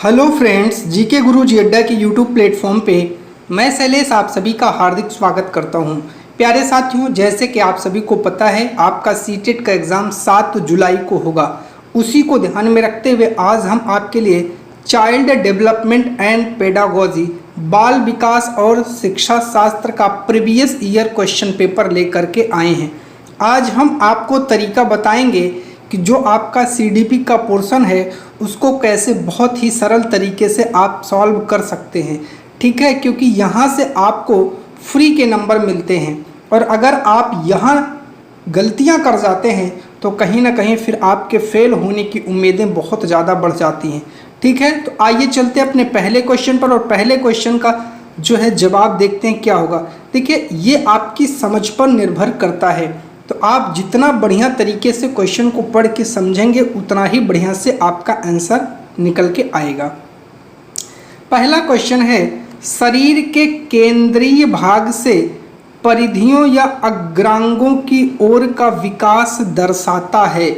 Hello friends, GK गुरु जी अड्डा के YouTube platform पे मैं शैलेश आप सभी का हार्दिक स्वागत करता हूं। प्यारे साथियों, जैसे कि आप सभी को पता है आपका सीटेट का एग्ज़ाम 7 जुलाई को होगा। उसी को ध्यान में रखते हुए आज हम आपके लिए चाइल्ड डेवलपमेंट एंड पेडागोजी बाल विकास और शिक्षा शास्त्र का प्रीवियस ईयर क्वेश्चन पेपर लेकर के आए हैं। आज हम आपको तरीका बताएंगे कि जो आपका सीडीपी का पोर्शन है उसको कैसे बहुत ही सरल तरीके से आप सॉल्व कर सकते हैं। ठीक है, क्योंकि यहाँ से आपको फ्री के नंबर मिलते हैं और अगर आप यहाँ गलतियाँ कर जाते हैं तो कहीं ना कहीं फिर आपके फेल होने की उम्मीदें बहुत ज़्यादा बढ़ जाती हैं। ठीक है, तो आइए चलते हैं अपने पहले क्वेश्चन पर और पहले क्वेश्चन का जो है जवाब देखते हैं क्या होगा। देखिए, ये आपकी समझ पर निर्भर करता है, तो आप जितना बढ़िया तरीके से क्वेश्चन को पढ़ के समझेंगे उतना ही बढ़िया से आपका आंसर निकल के आएगा। पहला क्वेश्चन है, शरीर के केंद्रीय भाग से परिधियों या अग्रांगों की ओर का विकास दर्शाता है।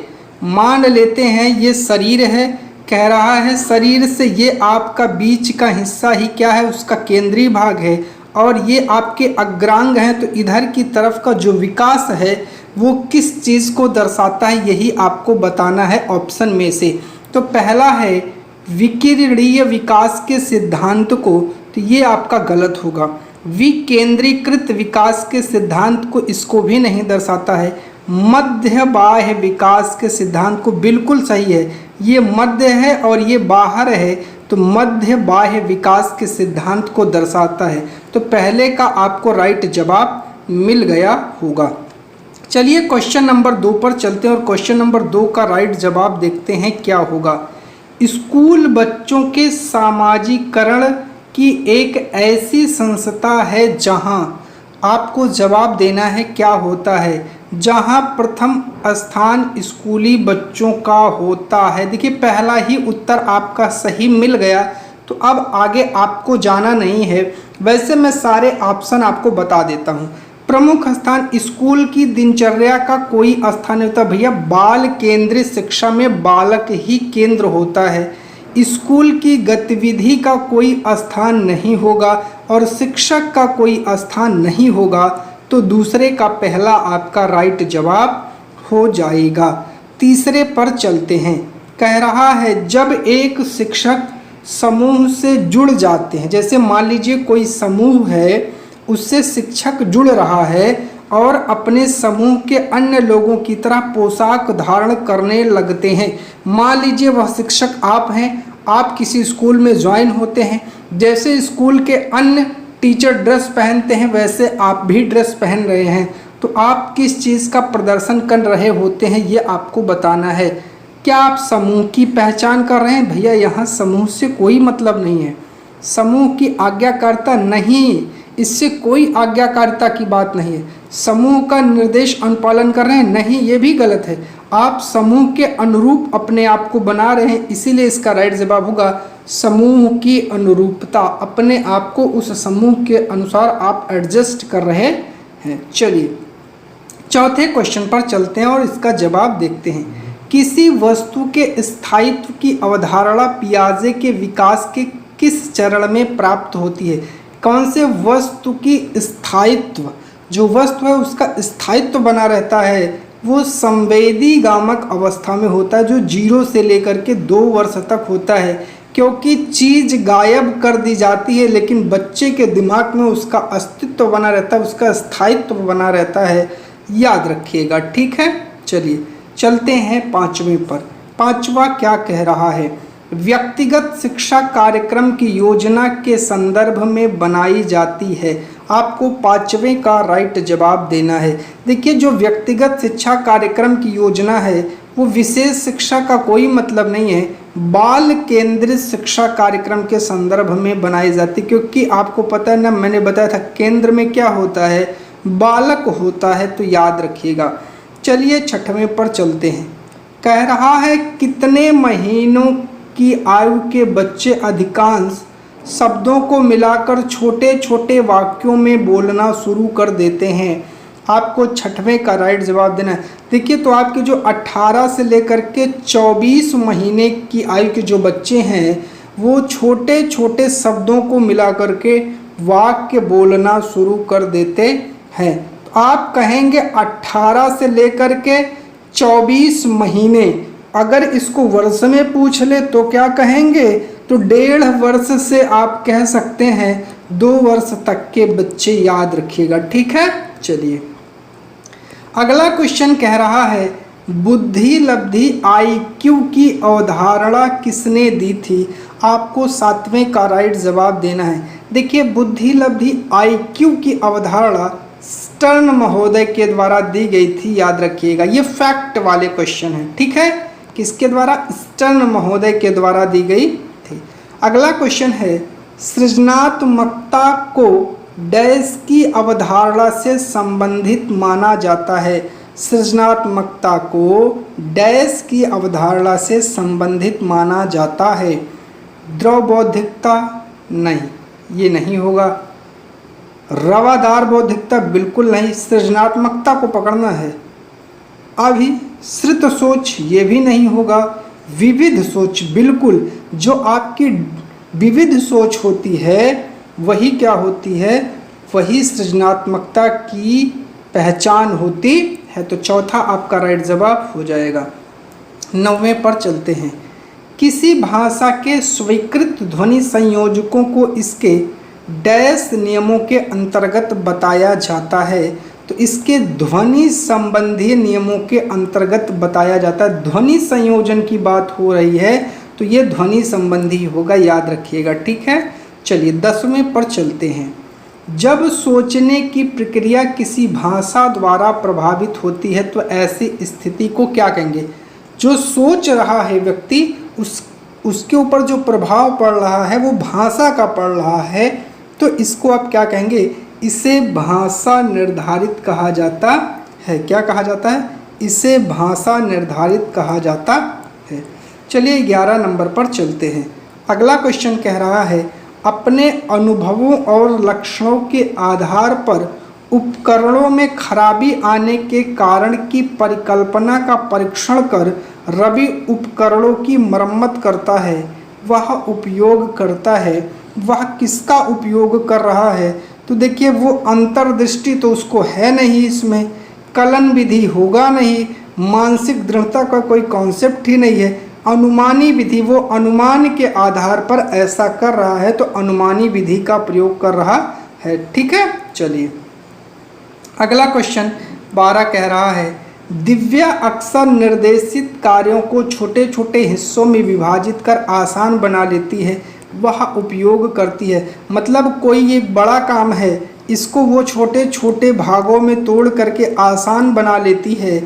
मान लेते हैं ये शरीर है, कह रहा है शरीर से ये आपका बीच का हिस्सा ही क्या है, उसका केंद्रीय भाग है और ये आपके अग्रांग हैं। तो इधर की तरफ का जो विकास है वो किस चीज़ को दर्शाता है, यही आपको बताना है ऑप्शन में से। तो पहला है विकिरणीय विकास के सिद्धांत को, तो ये आपका गलत होगा। विकेंद्रीकृत विकास के सिद्धांत को, इसको भी नहीं दर्शाता है। मध्य बाह्य विकास के सिद्धांत को, बिल्कुल सही है, ये मध्य है और ये बाहर है, तो मध्य बाह्य विकास के सिद्धांत को दर्शाता है। तो पहले का आपको राइट जवाब मिल गया होगा। चलिए क्वेश्चन नंबर 2 पर चलते हैं और क्वेश्चन नंबर 2 का राइट जवाब देखते हैं क्या होगा। स्कूल बच्चों के सामाजिकरण की एक ऐसी संस्था है जहां आपको जवाब देना है क्या होता है, जहां प्रथम स्थान स्कूली बच्चों का होता है। देखिए, पहला ही उत्तर आपका सही मिल गया, तो अब आगे आपको जाना नहीं है। वैसे मैं सारे ऑप्शन आपको बता देता हूं। प्रमुख स्थान स्कूल की दिनचर्या का कोई स्थान नहीं होता भैया, बाल केंद्रित शिक्षा में बालक ही केंद्र होता है। स्कूल की गतिविधि का कोई स्थान नहीं होगा और शिक्षक का कोई स्थान नहीं होगा, तो दूसरे का पहला आपका राइट जवाब हो जाएगा। तीसरे पर चलते हैं। कह रहा है जब एक शिक्षक समूह से जुड़ जाते हैं, जैसे मान लीजिए कोई समूह है उससे शिक्षक जुड़ रहा है और अपने समूह के अन्य लोगों की तरह पोशाक धारण करने लगते हैं। मान लीजिए वह शिक्षक आप हैं, आप किसी स्कूल में ज्वाइन होते हैं, जैसे स्कूल के अन्य टीचर ड्रेस पहनते हैं वैसे आप भी ड्रेस पहन रहे हैं, तो आप किस चीज़ का प्रदर्शन कर रहे होते हैं ये आपको बताना है। क्या आप समूह की पहचान कर रहे हैं? भैया यहाँ समूह से कोई मतलब नहीं है, समूह की आज्ञाकारिता नहीं, इससे कोई आज्ञाकारिता की बात नहीं है। समूह का निर्देश अनुपालन कर रहे हैं? नहीं, ये भी गलत है। आप समूह के अनुरूप अपने आप को बना रहे हैं, इसीलिए इसका राइट जवाब होगा समूह की अनुरूपता। अपने आप को उस समूह के अनुसार आप एडजस्ट कर रहे हैं। चलिए चौथे क्वेश्चन पर चलते हैं और इसका जवाब देखते हैं। किसी वस्तु के स्थायित्व की अवधारणा पियाजे के विकास के किस चरण में प्राप्त होती है? कौन से वस्तु की स्थायित्व, जो वस्तु है उसका स्थायित्व बना रहता है, वो संवेदी गामक अवस्था में होता है, जो 0 से लेकर के 2 वर्ष तक होता है। क्योंकि चीज़ गायब कर दी जाती है लेकिन बच्चे के दिमाग में उसका अस्तित्व बना रहता है, उसका स्थायित्व बना रहता है, याद रखिएगा। ठीक है, चलिए चलते हैं 5वें पर। 5वां क्या कह रहा है? व्यक्तिगत शिक्षा कार्यक्रम की योजना के संदर्भ में बनाई जाती है। आपको 5वें का राइट जवाब देना है। देखिए, जो व्यक्तिगत शिक्षा कार्यक्रम की योजना है वो विशेष शिक्षा का कोई मतलब नहीं है, बाल केंद्रित शिक्षा कार्यक्रम के संदर्भ में बनाई जाती है। क्योंकि आपको पता है ना, मैंने बताया था केंद्र में क्या होता है, बालक होता है, तो याद रखिएगा। चलिए 6वें पर चलते हैं। कह रहा है कितने महीनों की आयु के बच्चे अधिकांश शब्दों को मिलाकर छोटे छोटे वाक्यों में बोलना शुरू कर देते हैं? आपको 6वें का राइट जवाब देना है। देखिए, तो आपके जो 18 से लेकर के 24 महीने की आयु के जो बच्चे हैं वो छोटे छोटे शब्दों को मिला करके वाक्य बोलना शुरू कर देते हैं। तो आप कहेंगे 18 से लेकर के 24 महीने। अगर इसको वर्ष में पूछ ले तो क्या कहेंगे, तो 1.5 वर्ष से आप कह सकते हैं 2 वर्ष तक के बच्चे, याद रखिएगा। ठीक है, चलिए अगला क्वेश्चन कह रहा है बुद्धि लब्धि IQ की अवधारणा किसने दी थी। आपको 7वें का राइट जवाब देना है। देखिए बुद्धि लब्धि IQ की अवधारणा स्टर्न महोदय के द्वारा दी गई थी, याद रखिएगा। ये फैक्ट वाले क्वेश्चन है, ठीक है। किसके द्वारा, स्टर्न महोदय के द्वारा दी गई थी। अगला क्वेश्चन है सृजनात्मकता को डैश की अवधारणा से संबंधित माना जाता है। सृजनात्मकता को डैश की अवधारणा से संबंधित माना जाता है। द्रव बौद्धिकता नहीं, ये नहीं होगा। रवादार बौद्धिकता बिल्कुल नहीं। सृजनात्मकता को पकड़ना है। अभिसृत सोच ये भी नहीं होगा। विविध सोच बिल्कुल, जो आपकी विविध सोच होती है वही क्या होती है, वही सृजनात्मकता की पहचान होती है। तो चौथा आपका राइट जवाब हो जाएगा। 9वें पर चलते हैं। किसी भाषा के स्वीकृत ध्वनि संयोजकों को इसके डैश नियमों के अंतर्गत बताया जाता है। तो इसके ध्वनि संबंधी नियमों के अंतर्गत बताया जाता है। ध्वनि संयोजन की बात हो रही है तो ये ध्वनि संबंधी होगा, याद रखिएगा। ठीक है, चलिए 10वें पर चलते हैं। जब सोचने की प्रक्रिया किसी भाषा द्वारा प्रभावित होती है तो ऐसी स्थिति को क्या कहेंगे। जो सोच रहा है व्यक्ति, उसके ऊपर जो प्रभाव पड़ रहा है वो भाषा का पड़ रहा है, तो इसको आप क्या कहेंगे, इसे भाषा निर्धारित कहा जाता है। क्या कहा जाता है, इसे भाषा निर्धारित कहा जाता है। चलिए 11 नंबर पर चलते हैं। अगला क्वेश्चन कह रहा है अपने अनुभवों और लक्षणों के आधार पर उपकरणों में खराबी आने के कारण की परिकल्पना का परीक्षण कर रवि उपकरणों की मरम्मत करता है। वह उपयोग करता है, वह किसका उपयोग कर रहा है। तो देखिए वो अंतर्दृष्टि तो उसको है नहीं, इसमें कलन विधि होगा नहीं, मानसिक दृढ़ता का कोई कॉन्सेप्ट ही नहीं है। अनुमानी विधि, वो अनुमान के आधार पर ऐसा कर रहा है, तो अनुमानी विधि का प्रयोग कर रहा है। ठीक है, चलिए अगला क्वेश्चन 12 कह रहा है दिव्या अक्सर निर्देशित कार्यों को छोटे छोटे हिस्सों में विभाजित कर आसान बना लेती है। वह उपयोग करती है, मतलब कोई एक बड़ा काम है, इसको वो छोटे छोटे भागों में तोड़ करके आसान बना लेती है,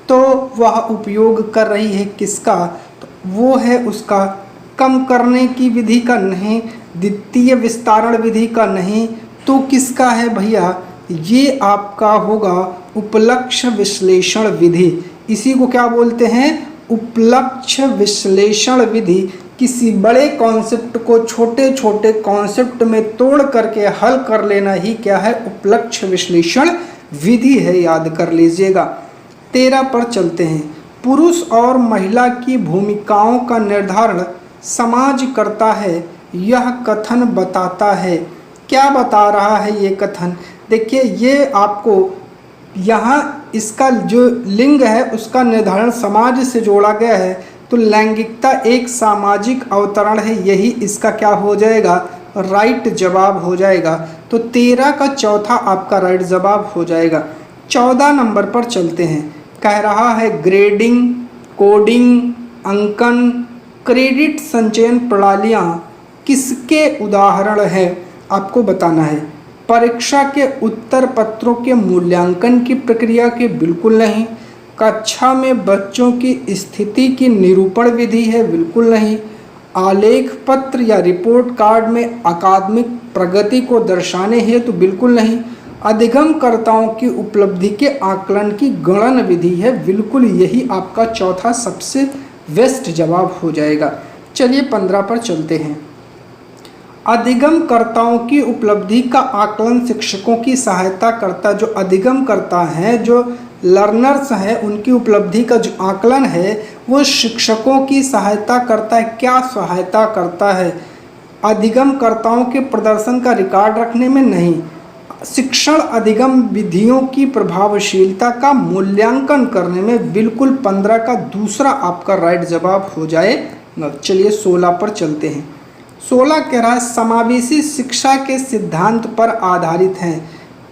तो वह उपयोग कर रही है किसका, तो वो है उसका कम करने की विधि का नहीं, द्वितीय विस्तारण विधि का नहीं, तो किसका है भैया, ये आपका होगा उपलक्ष्य विश्लेषण विधि। इसी को क्या बोलते हैं, उपलक्ष्य विश्लेषण विधि। किसी बड़े कॉन्सेप्ट को छोटे छोटे कॉन्सेप्ट में तोड़ करके हल कर लेना ही क्या है, उपलक्ष्य विश्लेषण विधि है, याद कर लीजिएगा। 13 पर चलते हैं। पुरुष और महिला की भूमिकाओं का निर्धारण समाज करता है, यह कथन बताता है। क्या बता रहा है ये कथन, देखिए ये आपको यहाँ इसका जो लिंग है उसका निर्धारण समाज से जोड़ा गया है, तो लैंगिकता एक सामाजिक अवतरण है, यही इसका क्या हो जाएगा, राइट जवाब हो जाएगा। तो 13 का चौथा आपका राइट जवाब हो जाएगा। 14 नंबर पर चलते हैं। कह रहा है ग्रेडिंग, कोडिंग, अंकन, क्रेडिट संचयन प्रणालियाँ किसके उदाहरण है, आपको बताना है। परीक्षा के उत्तर पत्रों के मूल्यांकन की प्रक्रिया के बिल्कुल नहीं। कक्षा में बच्चों की स्थिति की निरूपण विधि है, बिल्कुल नहीं। आलेख पत्र या रिपोर्ट कार्ड में अकादमिक प्रगति को दर्शाने हेतु बिल्कुल नहीं। अधिगमकर्ताओं की उपलब्धि के आकलन की गणन विधि है, बिल्कुल यही आपका चौथा सबसे बेस्ट जवाब हो जाएगा। चलिए 15 पर चलते हैं। अधिगमकर्ताओं की उपलब्धि का आकलन शिक्षकों की सहायता करता, जो अधिगम करता है, जो लर्नर्स हैं उनकी उपलब्धि का जो आकलन है वो शिक्षकों की सहायता करता है। क्या सहायता करता है? अधिगमकर्ताओं के प्रदर्शन का रिकॉर्ड रखने में नहीं। शिक्षण अधिगम विधियों की प्रभावशीलता का मूल्यांकन करने में। बिल्कुल 15 का दूसरा आपका राइट जवाब हो जाएगा। चलिए 16 पर चलते हैं। 16 कह रहा है समावेशी शिक्षा के सिद्धांत पर आधारित है।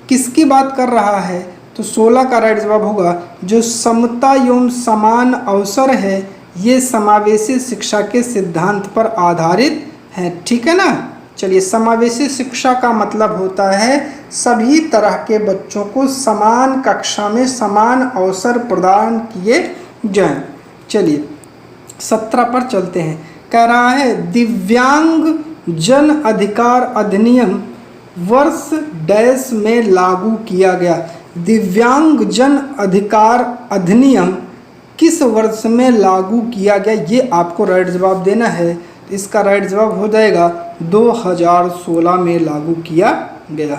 किसकी बात कर रहा है? तो 16 का राइट जवाब होगा जो समता एवं समान अवसर है, ये समावेशी शिक्षा के सिद्धांत पर आधारित है। ठीक है ना। चलिए समावेशी शिक्षा का मतलब होता है सभी तरह के बच्चों को समान कक्षा में समान अवसर प्रदान किए जाएं। चलिए 17 पर चलते हैं। कह रहा है दिव्यांग जन अधिकार अधिनियम वर्ष डैश में लागू किया गया। दिव्यांग जन अधिकार अधिनियम किस वर्ष में लागू किया गया, ये आपको राइट जवाब देना है। इसका राइट जवाब हो जाएगा 2016 में लागू किया गया।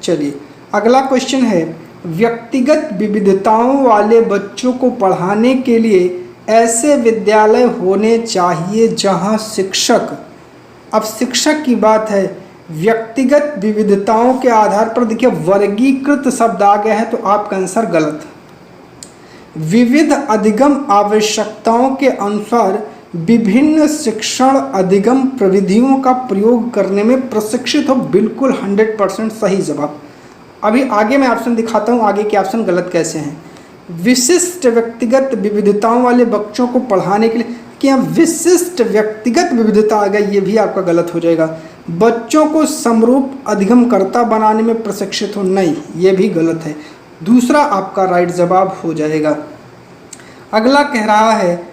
चलिए अगला क्वेश्चन है व्यक्तिगत विविधताओं वाले बच्चों को पढ़ाने के लिए ऐसे विद्यालय होने चाहिए जहां शिक्षक, अब शिक्षक की बात है, व्यक्तिगत विविधताओं के आधार पर देखिए वर्गीकृत शब्द आ गया है तो आपका आंसर गलत। विविध अधिगम आवश्यकताओं के अनुसार विभिन्न शिक्षण अधिगम प्रविधियों का प्रयोग करने में प्रशिक्षित हो। बिल्कुल 100% सही जवाब। अभी आगे मैं ऑप्शन दिखाता हूँ, आगे के ऑप्शन गलत कैसे हैं। विशिष्ट व्यक्तिगत विविधताओं वाले बच्चों को पढ़ाने के लिए, क्या विशिष्ट व्यक्तिगत विविधता आ गया, ये भी आपका गलत हो जाएगा। बच्चों को समरूप अधिगमकर्ता बनाने में प्रशिक्षित हो, नहीं, ये भी गलत है। दूसरा आपका राइट जवाब हो जाएगा। अगला कह रहा है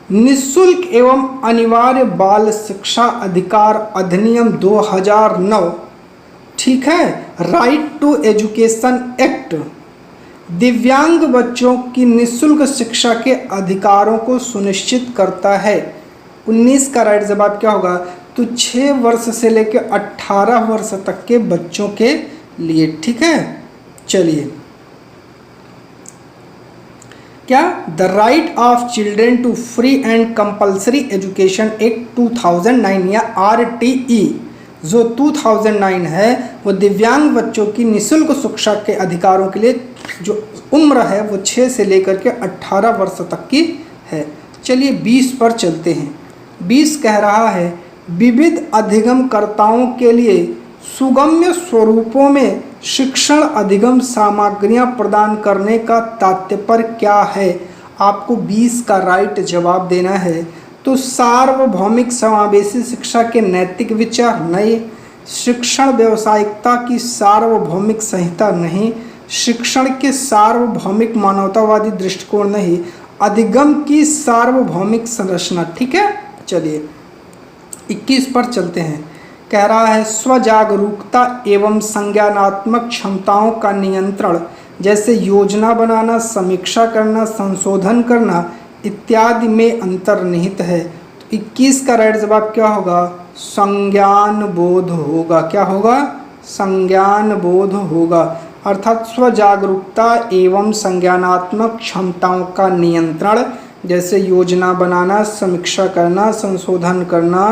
निःशुल्क एवं अनिवार्य बाल शिक्षा अधिकार अधिनियम 2009, ठीक है, राइट टू एजुकेशन एक्ट दिव्यांग बच्चों की निःशुल्क शिक्षा के अधिकारों को सुनिश्चित करता है। 19 का राइट जवाब क्या होगा? तो 6 वर्ष से लेकर 18 वर्ष तक के बच्चों के लिए। ठीक है। चलिए क्या the right of children to free and compulsory education act 2009 या RTE जो 2009 है वो दिव्यांग बच्चों की निःशुल्क शिक्षा के अधिकारों के लिए जो उम्र है वो 6 से लेकर के 18 वर्ष तक की है। चलिए 20 पर चलते हैं। 20 कह रहा है विविध अधिगमकर्ताओं के लिए सुगम्य स्वरूपों में शिक्षण अधिगम सामग्रियां प्रदान करने का तात्पर्य क्या है? आपको 20 का राइट जवाब देना है। तो सार्वभौमिक समावेशी शिक्षा के नैतिक विचार, नए शिक्षण व्यावसायिकता की सार्वभौमिक संहिता, नहीं शिक्षण के सार्वभौमिक मानवतावादी दृष्टिकोण, नहीं अधिगम की सार्वभौमिक संरचना। ठीक है। चलिए 21 पर चलते हैं। कह रहा है स्वजागरूकता एवं संज्ञानात्मक क्षमताओं का नियंत्रण जैसे योजना बनाना, समीक्षा करना, संशोधन करना इत्यादि में अंतर्निहित है। तो 21 का राइट जवाब क्या होगा? संज्ञान बोध होगा। क्या होगा? संज्ञान बोध होगा। अर्थात स्वजागरूकता एवं संज्ञानात्मक क्षमताओं का नियंत्रण जैसे योजना बनाना, समीक्षा करना, संशोधन करना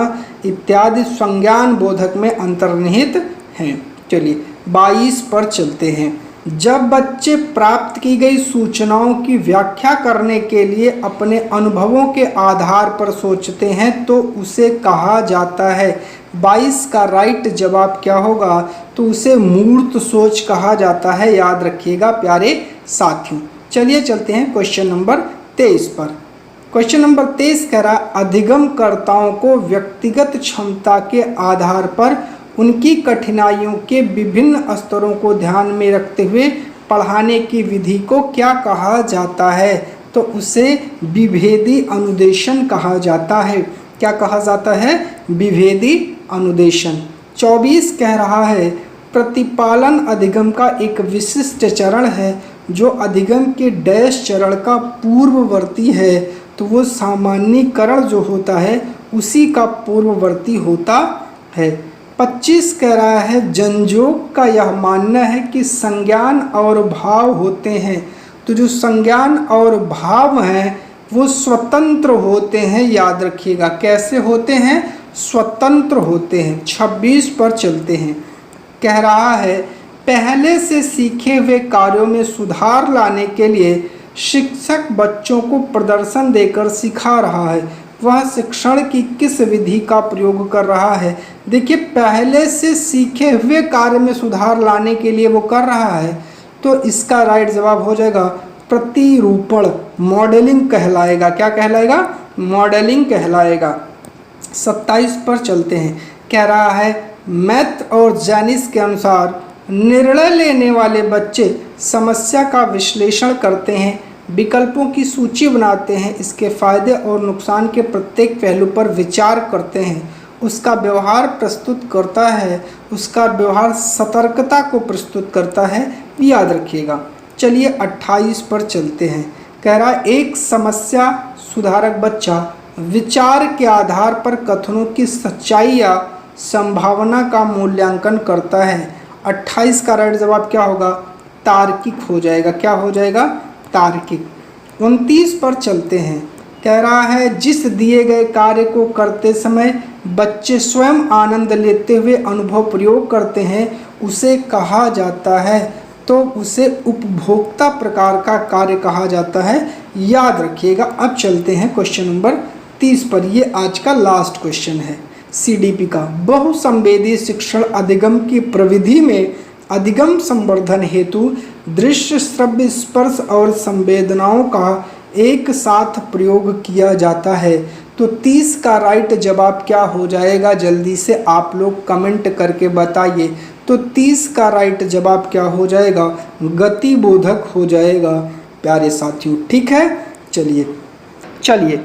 इत्यादि संज्ञान बोधक में अंतर्निहित हैं। चलिए 22 पर चलते हैं। जब बच्चे प्राप्त की गई सूचनाओं की व्याख्या करने के लिए अपने अनुभवों के आधार पर सोचते हैं तो उसे कहा जाता है। 22 का राइट जवाब क्या होगा? तो उसे मूर्त सोच कहा जाता है। याद रखिएगा प्यारे साथियों। चलिए चलते हैं क्वेश्चन नंबर 23 पर। क्वेश्चन नंबर 23 कह रहा अधिगमकर्ताओं को व्यक्तिगत क्षमता के आधार पर उनकी कठिनाइयों के विभिन्न स्तरों को ध्यान में रखते हुए पढ़ाने की विधि को क्या कहा जाता है? तो उसे विभेदी अनुदेशन कहा जाता है। क्या कहा जाता है? विभेदी अनुदेशन। 24 कह रहा है प्रतिपालन अधिगम का एक विशिष्ट चरण है जो अधिगम के डैश चरण का पूर्ववर्ती है। तो वो सामान्यीकरण जो होता है उसी का पूर्ववर्ती होता है। 25 कह रहा है जनजोग का यह मानना है कि संज्ञान और भाव होते हैं। तो जो संज्ञान और भाव हैं वो स्वतंत्र होते हैं, याद रखिएगा। कैसे होते हैं? स्वतंत्र होते हैं। 26 पर चलते हैं। कह रहा है पहले से सीखे हुए कार्यों में सुधार लाने के लिए शिक्षक बच्चों को प्रदर्शन देकर सिखा रहा है। वह शिक्षण की किस विधि का प्रयोग कर रहा है? देखिए, पहले से सीखे हुए कार्य में सुधार लाने के लिए वो कर रहा है, तो इसका राइट जवाब हो जाएगा प्रतिरूपण, मॉडलिंग कहलाएगा। क्या कहलाएगा? मॉडलिंग कहलाएगा। 27 पर चलते हैं। कह रहा है मैथ और जैनिस के अनुसार निर्णय लेने वाले बच्चे समस्या का विश्लेषण करते हैं, विकल्पों की सूची बनाते हैं, इसके फायदे और नुकसान के प्रत्येक पहलू पर विचार करते हैं, उसका व्यवहार प्रस्तुत करता है, उसका व्यवहार सतर्कता को प्रस्तुत करता है, याद रखिएगा। चलिए 28 पर चलते हैं। कह रहा है एक समस्या सुधारक बच्चा विचार के आधार पर कथनों की सच्चाई या संभावना का मूल्यांकन करता है। 28 का राइट जवाब क्या होगा? तार्किक हो जाएगा। क्या हो जाएगा? तार्किक। 29 पर चलते हैं। कह रहा है जिस दिए गए कार्य को करते समय बच्चे स्वयं आनंद लेते हुए अनुभव प्रयोग करते हैं उसे कहा जाता है, तो उसे उपभोक्ता प्रकार का कार्य कहा जाता है, याद रखिएगा। अब चलते हैं क्वेश्चन नंबर 30 पर। ये आज का लास्ट क्वेश्चन है सीडीपी का। बहुसंवेदी शिक्षण अधिगम की प्रविधि में अधिगम संवर्धन हेतु दृश्य, श्रव्य, स्पर्श और संवेदनाओं का एक साथ प्रयोग किया जाता है। तो 30 का राइट जवाब क्या हो जाएगा? जल्दी से आप लोग कमेंट करके बताइए। तो 30 का राइट जवाब क्या हो जाएगा? गतिबोधक हो जाएगा प्यारे साथियों। ठीक है, चलिए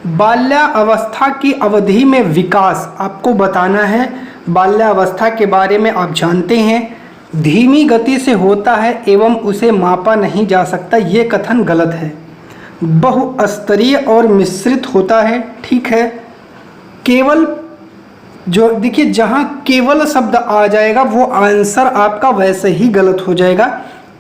बाल्यावस्था की अवधि में विकास आपको बताना है। बाल्यावस्था के बारे में आप जानते हैं धीमी गति से होता है एवं उसे मापा नहीं जा सकता, ये कथन गलत है। बहुस्तरीय और मिश्रित होता है, ठीक है। केवल जो देखिए जहाँ केवल शब्द आ जाएगा वो आंसर आपका वैसे ही गलत हो जाएगा,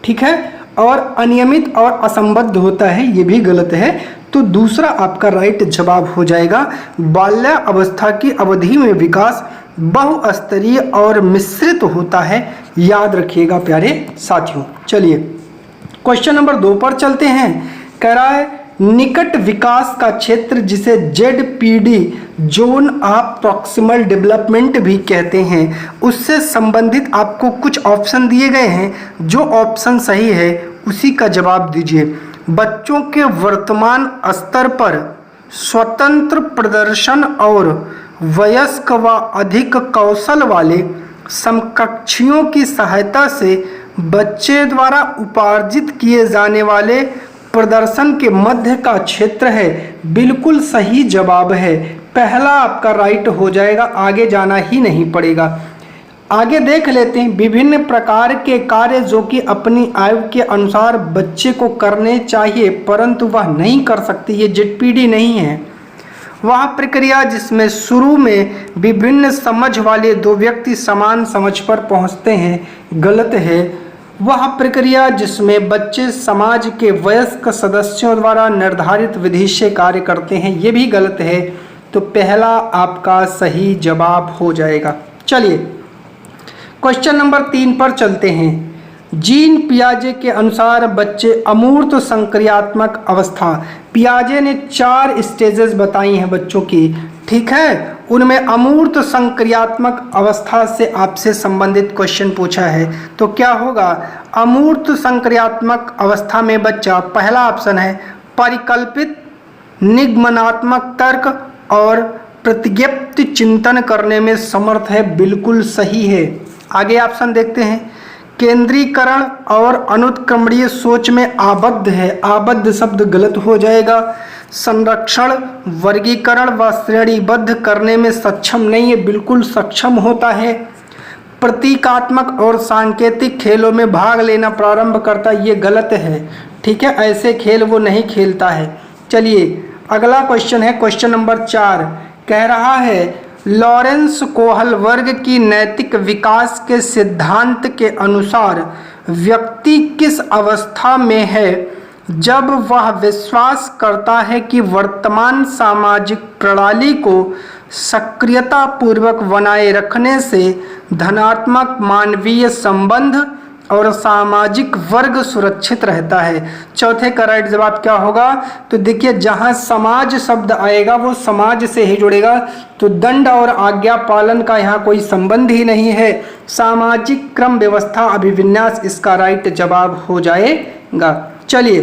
ठीक है। और अनियमित और असंबद्ध होता है, ये भी गलत है। तो दूसरा आपका राइट जवाब हो जाएगा बाल्यावस्था की अवधि में विकास बहुस्तरीय और मिश्रित होता है, याद रखिएगा प्यारे साथियों। चलिए क्वेश्चन नंबर 2 पर चलते हैं। कह रहा है निकट विकास का क्षेत्र जिसे ZPD zone of proximal development भी कहते हैं, उससे संबंधित आपको कुछ ऑप्शन दिए गए हैं। जो ऑप्शन सही है उसी का जवाब दीजिए। बच्चों के वर्तमान स्तर पर स्वतंत्र प्रदर्शन और वयस्क व अधिक कौशल वाले समकक्षियों की सहायता से बच्चे द्वारा उपार्जित किए जाने वाले प्रदर्शन के मध्य का क्षेत्र है। बिल्कुल सही जवाब है, पहला आपका राइट हो जाएगा, आगे जाना ही नहीं पड़ेगा। आगे देख लेते हैं विभिन्न प्रकार के कार्य जो कि अपनी आयु के अनुसार बच्चे को करने चाहिए परंतु वह नहीं कर सकती, ये ZPD नहीं है। वह प्रक्रिया जिसमें शुरू में विभिन्न समझ वाले 2 व्यक्ति समान समझ पर पहुंचते हैं, गलत है। वह प्रक्रिया जिसमें बच्चे समाज के वयस्क सदस्यों द्वारा निर्धारित विधि से कार्य करते हैं, ये भी गलत है। तो पहला आपका सही जवाब हो जाएगा। चलिए क्वेश्चन नंबर 3 पर चलते हैं। जीन पियाजे के अनुसार बच्चे अमूर्त संक्रियात्मक अवस्था, पियाजे ने 4 स्टेजेस बताई हैं बच्चों की, ठीक है। उनमें अमूर्त संक्रियात्मक अवस्था से आपसे संबंधित क्वेश्चन पूछा है, तो क्या होगा? अमूर्त संक्रियात्मक अवस्था में बच्चा, पहला ऑप्शन है परिकल्पित, निगमनात्मक तर्क और प्रतिज्ञप्ति चिंतन करने में समर्थ है, बिल्कुल सही है। आगे ऑप्शन देखते हैं। केंद्रीकरण और अनुत्क्रमणीय सोच में आबद्ध है, आबद्ध शब्द गलत हो जाएगा। संरक्षण, वर्गीकरण व श्रेणीबद्ध करने में सक्षम नहीं है, बिल्कुल सक्षम होता है। प्रतीकात्मक और सांकेतिक खेलों में भाग लेना प्रारंभ करता है, ये गलत है, ठीक है। ऐसे खेल वो नहीं खेलता है। चलिए अगला क्वेश्चन है क्वेश्चन नंबर 4। कह रहा है लॉरेंस कोहल वर्ग की नैतिक विकास के सिद्धांत के अनुसार व्यक्ति किस अवस्था में है जब वह विश्वास करता है कि वर्तमान सामाजिक प्रणाली को सक्रियता पूर्वक बनाए रखने से धनात्मक मानवीय संबंध और सामाजिक वर्ग सुरक्षित रहता है। चौथे का राइट जवाब क्या होगा? तो देखिए, जहां समाज शब्द आएगा वो समाज से ही जुड़ेगा, तो दंड और आज्ञा पालन का यहाँ कोई संबंध ही नहीं है। सामाजिक क्रम व्यवस्था अभिविन्यास इसका राइट जवाब हो जाएगा। चलिए,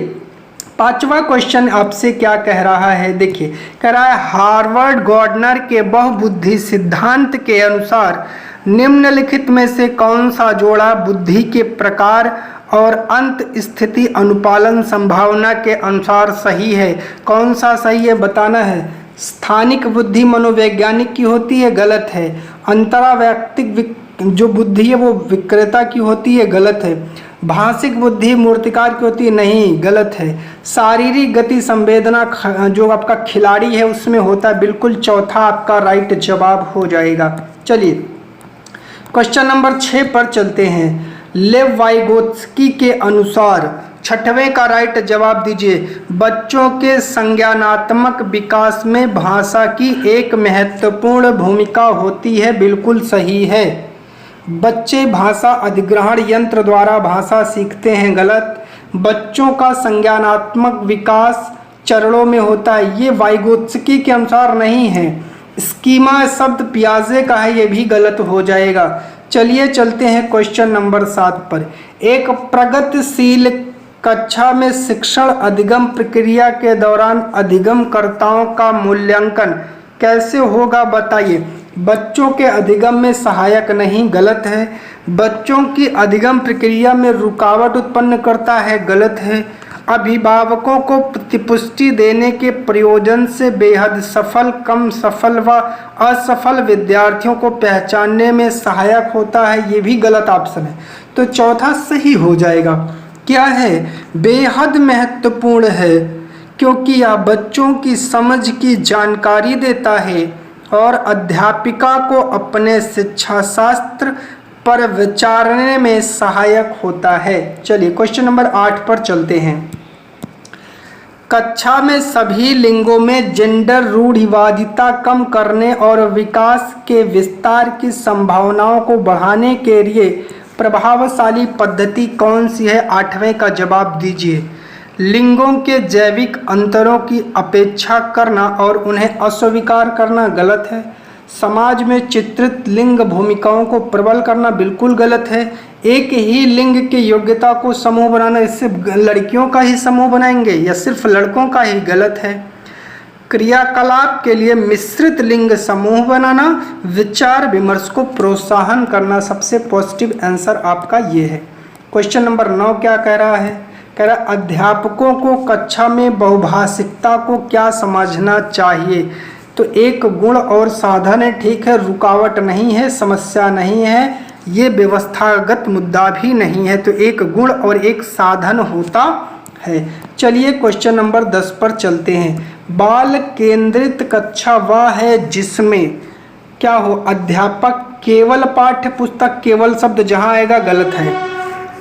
पांचवा क्वेश्चन आपसे क्या कह रहा है, देखिए कह रहा है हार्वर्ड गार्डनर के बहुबुद्धि सिद्धांत के अनुसार निम्नलिखित में से कौन सा जोड़ा बुद्धि के प्रकार और अंत स्थिति अनुपालन संभावना के अनुसार सही है? कौन सा सही है बताना है। स्थानिक बुद्धि मनोवैज्ञानिक की होती है, गलत है। अंतरावैयक्तिक जो बुद्धि है वो विक्रेता की होती है, गलत है। भाषिक बुद्धि मूर्तिकार की होती है, नहीं, गलत है। शारीरिक गति संवेदना जो आपका खिलाड़ी है उसमें होता है, बिल्कुल चौथा आपका राइट जवाब हो जाएगा। चलिए, क्वेश्चन नंबर 6 पर चलते हैं। लेव वाइगोत्स्की के अनुसार छठवें का राइट जवाब दीजिए। बच्चों के संज्ञानात्मक विकास में भाषा की एक महत्वपूर्ण भूमिका होती है, बिल्कुल सही है। बच्चे भाषा अधिग्रहण यंत्र द्वारा भाषा सीखते हैं, गलत। बच्चों का संज्ञानात्मक विकास चरणों में होता है, ये वाइगोत्स्की के अनुसार नहीं है। स्कीमा शब्द पियाजे का है, ये भी गलत हो जाएगा। चलिए चलते हैं क्वेश्चन नंबर 7 पर। एक प्रगतिशील कक्षा में शिक्षण अधिगम प्रक्रिया के दौरान अधिगमकर्ताओं का मूल्यांकन कैसे होगा बताइए। बच्चों के अधिगम में सहायक नहीं, गलत है। बच्चों की अधिगम प्रक्रिया में रुकावट उत्पन्न करता है, गलत है। अभिभावकों को प्रतिपुष्टि देने के प्रयोजन से बेहद सफल, कम सफल व असफल विद्यार्थियों को पहचानने में सहायक होता है, ये भी गलत ऑप्शन है। तो चौथा सही हो जाएगा। क्या है? बेहद महत्वपूर्ण है, क्योंकि यह बच्चों की समझ की जानकारी देता है और अध्यापिका को अपने शिक्षा शास्त्र पर विचारने में सहायक होता है। चलिए क्वेश्चन नंबर 8 पर चलते हैं। कक्षा में सभी लिंगों में जेंडर रूढ़िवादिता कम करने और विकास के विस्तार की संभावनाओं को बढ़ाने के लिए प्रभावशाली पद्धति कौन सी है? 8वें का जवाब दीजिए। लिंगों के जैविक अंतरों की अपेक्षा करना और उन्हें अस्वीकार करना, गलत है। समाज में चित्रित लिंग भूमिकाओं को प्रबल करना, बिल्कुल गलत है। एक ही लिंग की योग्यता को समूह बनाना, इससे लड़कियों का ही समूह बनाएंगे या सिर्फ लड़कों का ही, गलत है। क्रियाकलाप के लिए मिश्रित लिंग समूह बनाना, विचार विमर्श को प्रोत्साहन करना, सबसे पॉजिटिव आंसर आपका ये है। क्वेश्चन नंबर 9 क्या कह रहा है? कह रहा अध्यापकों को कक्षा में बहुभाषिकता को क्या समझना चाहिए? तो एक गुण और साधन है, ठीक है, रुकावट नहीं है, समस्या नहीं है, ये व्यवस्थागत मुद्दा भी नहीं है, तो एक गुण और एक साधन होता है। चलिए क्वेश्चन नंबर 10 पर चलते हैं। बाल केंद्रित कक्षा वह है जिसमें क्या हो? अध्यापक केवल पाठ्य पुस्तक, केवल शब्द जहाँ आएगा गलत है।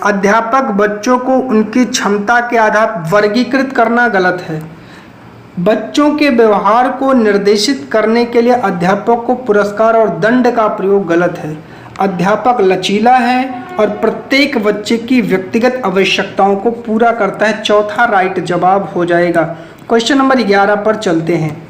अध्यापक बच्चों को उनकी क्षमता के आधार वर्गीकृत करना, गलत है। बच्चों के व्यवहार को निर्देशित करने के लिए अध्यापक को पुरस्कार और दंड का प्रयोग, गलत है। अध्यापक लचीला है और प्रत्येक बच्चे की व्यक्तिगत आवश्यकताओं को पूरा करता है, चौथा राइट जवाब हो जाएगा। क्वेश्चन नंबर 11 पर चलते हैं।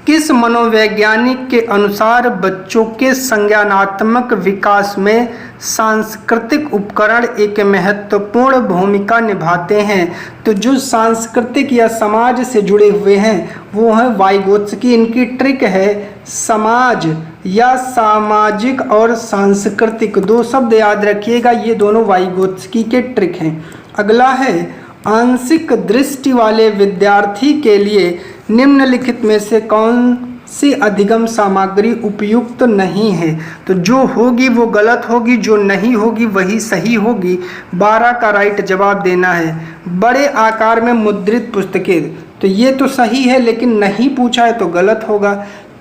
किस मनोवैज्ञानिक के अनुसार बच्चों के संज्ञानात्मक विकास में सांस्कृतिक उपकरण एक महत्वपूर्ण भूमिका निभाते हैं? तो जो सांस्कृतिक या समाज से जुड़े हुए हैं वो है वाइगोत्स्की। इनकी ट्रिक है समाज या सामाजिक और सांस्कृतिक, दो शब्द याद रखिएगा, ये दोनों वाइगोत्स्की के ट्रिक हैं। अगला है आंशिक दृष्टि वाले विद्यार्थी के लिए निम्नलिखित में से कौन सी अधिगम सामग्री उपयुक्त नहीं है? तो जो होगी वो गलत होगी, जो नहीं होगी वही सही होगी। 12 का राइट जवाब देना है। बड़े आकार में मुद्रित पुस्तकें, तो ये तो सही है लेकिन नहीं पूछा है तो गलत होगा।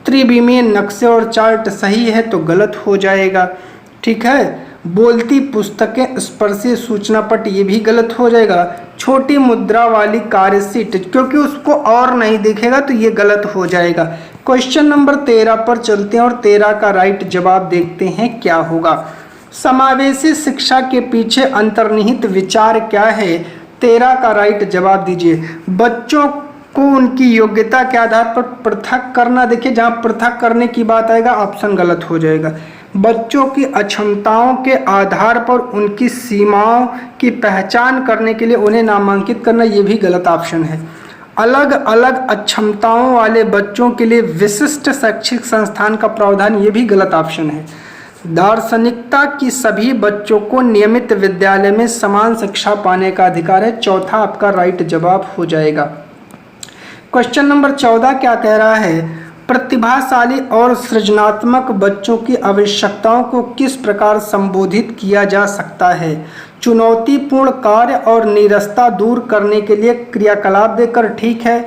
त्रिविमीय नक्शे और चार्ट सही है तो गलत हो जाएगा, ठीक है। बोलती पुस्तकें, स्पर्शीय सूचना पट, ये भी गलत हो जाएगा। छोटी मुद्रा वाली कार सीट, क्योंकि उसको और नहीं देखेगा तो ये गलत हो जाएगा। क्वेश्चन नंबर 13 पर चलते हैं और 13 का राइट जवाब देखते हैं क्या होगा। समावेशी शिक्षा के पीछे अंतर्निहित विचार क्या है? 13 का राइट जवाब दीजिए। बच्चों को उनकी योग्यता के आधार पर पृथक करना। देखिए, जहाँ पृथक करने की बात आएगा ऑप्शन गलत हो जाएगा। बच्चों की अक्षमताओं के आधार पर उनकी सीमाओं की पहचान करने के लिए उन्हें नामांकित करना, ये भी गलत ऑप्शन है। अलग अलग अक्षमताओं वाले बच्चों के लिए विशिष्ट शैक्षिक संस्थान का प्रावधान, ये भी गलत ऑप्शन है। दार्शनिकता की सभी बच्चों को नियमित विद्यालय में समान शिक्षा पाने का अधिकार है। चौथा आपका राइट जवाब हो जाएगा। क्वेश्चन नंबर 14 क्या कह रहा है? प्रतिभाशाली और सृजनात्मक बच्चों की आवश्यकताओं को किस प्रकार संबोधित किया जा सकता है? चुनौतीपूर्ण कार्य और नीरसता दूर करने के लिए क्रियाकलाप देकर, ठीक है।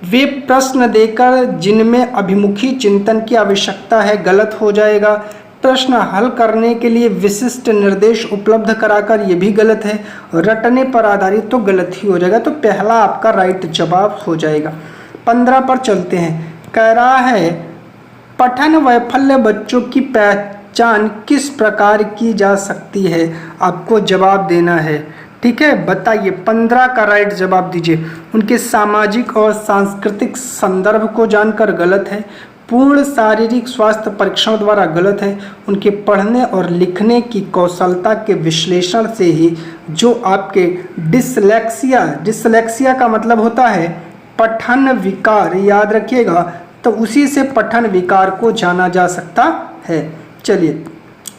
वे प्रश्न देकर जिनमें अभिमुखी चिंतन की आवश्यकता है, गलत हो जाएगा। प्रश्न हल करने के लिए विशिष्ट निर्देश उपलब्ध कराकर, ये भी गलत है। रटने पर आधारित, तो गलत ही हो जाएगा। तो पहला आपका राइट जवाब हो जाएगा। 15 पर चलते हैं। कह रहा है पठन वैफल्य बच्चों की पहचान किस प्रकार की जा सकती है? आपको जवाब देना है, ठीक है। बताइए, 15 का राइट जवाब दीजिए। उनके सामाजिक और सांस्कृतिक संदर्भ को जानकर, गलत है। पूर्ण शारीरिक स्वास्थ्य परीक्षण द्वारा, गलत है। उनके पढ़ने और लिखने की कौशलता के विश्लेषण से ही, जो आपके डिसलेक्सिया का मतलब होता है पठन विकार, याद रखिएगा, तो उसी से पठन विकार को जाना जा सकता है। चलिए,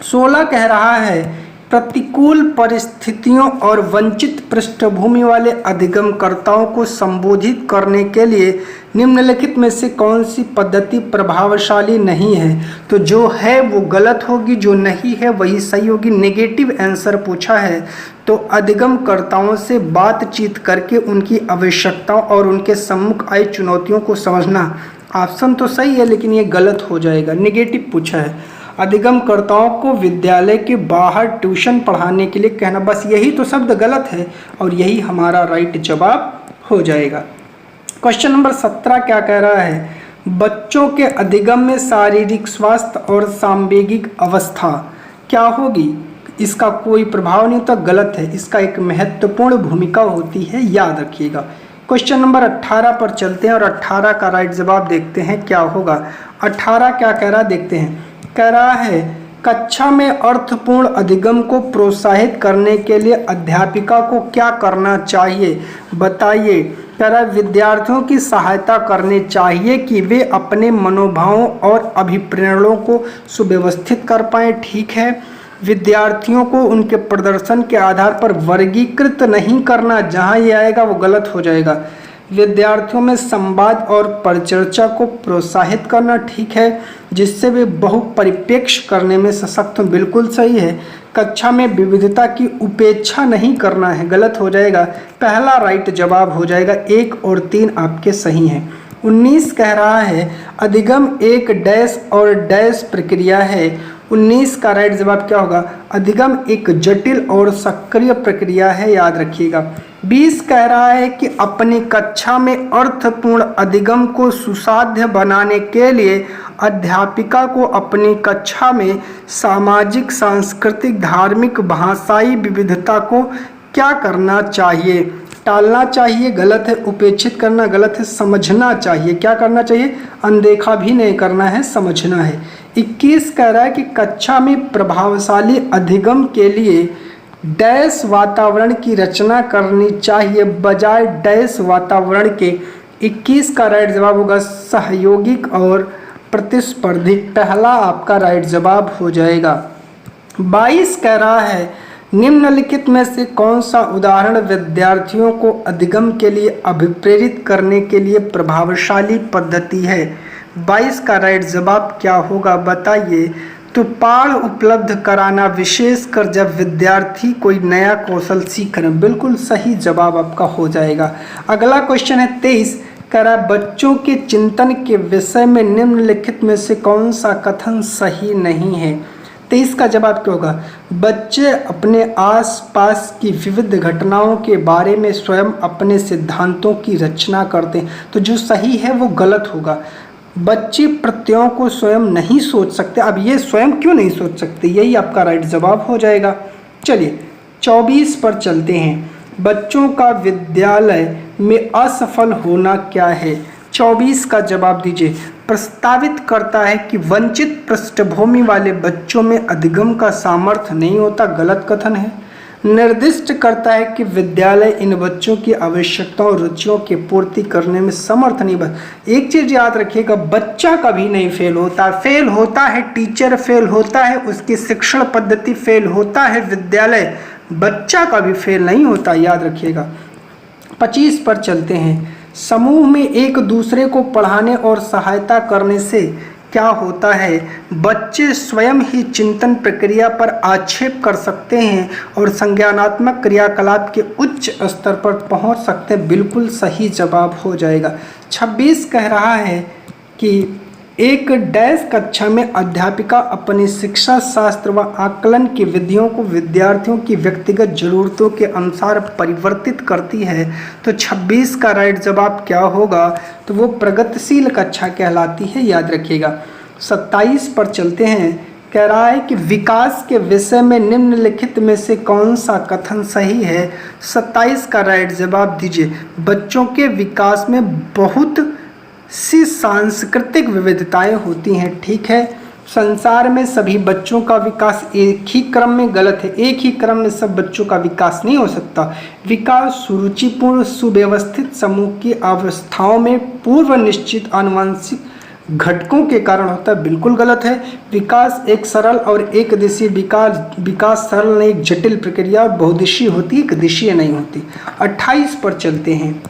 16 कह रहा है प्रतिकूल परिस्थितियों और वंचित पृष्ठभूमि वाले अधिगमकर्ताओं को संबोधित करने के लिए निम्नलिखित में से कौन सी पद्धति प्रभावशाली नहीं है? तो जो है वो गलत होगी, जो नहीं है वही सही होगी। नेगेटिव आंसर पूछा है, तो अधिगमकर्ताओं से बातचीत करके उनकी आवश्यकताओं और उनके सम्मुख आई चुनौतियों को समझना, ऑप्शन तो सही है लेकिन ये गलत हो जाएगा। नेगेटिव पूछा है। अधिगमकर्ताओं को विद्यालय के बाहर ट्यूशन पढ़ाने के लिए कहना, बस यही तो शब्द गलत है और यही हमारा राइट जवाब हो जाएगा। क्वेश्चन नंबर 17 क्या कह रहा है? बच्चों के अधिगम में शारीरिक स्वास्थ्य और सांवेगिक अवस्था क्या होगी? इसका कोई प्रभाव नहीं होता, गलत है। इसका एक महत्वपूर्ण भूमिका होती है, याद रखिएगा। क्वेश्चन नंबर 18 पर चलते हैं और 18 का राइट जवाब देखते हैं क्या होगा। 18 क्या कह रहा है देखते हैं। कह रहा है कक्षा में अर्थपूर्ण अधिगम को प्रोत्साहित करने के लिए अध्यापिका को क्या करना चाहिए? बताइए। कह रहा है विद्यार्थियों की सहायता करनी चाहिए कि वे अपने मनोभावों और अभिप्रेरणों को सुव्यवस्थित कर पाएँ, ठीक है। विद्यार्थियों को उनके प्रदर्शन के आधार पर वर्गीकृत नहीं करना, जहाँ ये आएगा वो गलत हो जाएगा। विद्यार्थियों में संवाद और परिचर्चा को प्रोत्साहित करना, ठीक है, जिससे वे बहुपरिप्रेक्ष्य करने में सशक्त हों, बिल्कुल सही है। कक्षा में विविधता की उपेक्षा नहीं करना है, गलत हो जाएगा। पहला राइट जवाब हो जाएगा। 1 और 3 आपके सही हैं। 19 कह रहा है अधिगम एक डैश और डैश प्रक्रिया है। 19 का राइट जवाब क्या होगा? अधिगम एक जटिल और सक्रिय प्रक्रिया है, याद रखिएगा। 20 कह रहा है कि अपनी कक्षा में अर्थपूर्ण अधिगम को सुसाध्य बनाने के लिए अध्यापिका को अपनी कक्षा में सामाजिक, सांस्कृतिक, धार्मिक, भाषाई विविधता को क्या करना चाहिए? टालना चाहिए, गलत है। उपेक्षित करना, गलत है। समझना चाहिए, क्या करना चाहिए? अनदेखा भी नहीं करना है, समझना है। 21 कह रहा है कि कक्षा में प्रभावशाली अधिगम के लिए डैश वातावरण की रचना करनी चाहिए बजाय डैश वातावरण के। 21 का राइट जवाब होगा सहयोगिक और प्रतिस्पर्धी। पहला आपका राइट जवाब हो जाएगा। 22 कह रहा है निम्नलिखित में से कौन सा उदाहरण विद्यार्थियों को अधिगम के लिए अभिप्रेरित करने के लिए प्रभावशाली पद्धति है? 22 का राइट जवाब क्या होगा बताइए। तो पाठ उपलब्ध कराना, विशेषकर जब विद्यार्थी कोई नया कौशल सीख रहे, बिल्कुल सही जवाब आपका हो जाएगा। अगला क्वेश्चन है 23 कह रहा है बच्चों के चिंतन के विषय में निम्नलिखित में से कौन सा कथन सही नहीं है? 23 का जवाब क्या होगा? बच्चे अपने आसपास की विविध घटनाओं के बारे में स्वयं अपने सिद्धांतों की रचना करते हैं। तो जो सही है वो गलत होगा। बच्चे प्रत्ययों को स्वयं नहीं सोच सकते। अब ये स्वयं क्यों नहीं सोच सकते, यही आपका राइट जवाब हो जाएगा। चलिए 24 पर चलते हैं। बच्चों का विद्यालय में असफल होना क्या है? 24 का जवाब दीजिए। प्रस्तावित करता है कि वंचित पृष्ठभूमि वाले बच्चों में अधिगम का सामर्थ्य नहीं होता, गलत कथन है। निर्दिष्ट करता है कि विद्यालय इन बच्चों की आवश्यकताओं और रुचियों की पूर्ति करने में समर्थ नहीं बन। एक चीज याद रखिएगा, बच्चा कभी नहीं फेल होता। फेल होता है टीचर, फेल होता है उसकी शिक्षण पद्धति, फेल होता है विद्यालय, बच्चा कभी फेल नहीं होता, याद रखिएगा। 25 पर चलते हैं। समूह में एक दूसरे को पढ़ाने और सहायता करने से क्या होता है? बच्चे स्वयं ही चिंतन प्रक्रिया पर आक्षेप कर सकते हैं और संज्ञानात्मक क्रियाकलाप के उच्च स्तर पर पहुंच सकते हैं, बिल्कुल सही जवाब हो जाएगा। 26 कह रहा है कि एक डैश कक्षा में अध्यापिका अपनी शिक्षा शास्त्र व आकलन की विधियों को विद्यार्थियों की व्यक्तिगत जरूरतों के अनुसार परिवर्तित करती है। तो 26 का राइट जवाब क्या होगा? तो वो प्रगतिशील कक्षा कहलाती है, याद रखिएगा। 27 पर चलते हैं। कह रहा है कि विकास के विषय में निम्नलिखित में से कौन सा कथन सही है? 27 का राइट जवाब दीजिए। बच्चों के विकास में बहुत सी सांस्कृतिक विविधताएं होती हैं, ठीक है। संसार में सभी बच्चों का विकास एक ही क्रम में, गलत है। एक ही क्रम में सब बच्चों का विकास नहीं हो सकता। विकास सुरुचिपूर्ण सुव्यवस्थित समूह की अवस्थाओं में पूर्व निश्चित आनुवंशिक घटकों के कारण होता है, बिल्कुल गलत है। विकास एक सरल और एक दिशीय विकास सरल नहीं, एक जटिल प्रक्रिया और बहुदिशीय होती है, एक दिशीय नहीं होती। 28 पर चलते हैं।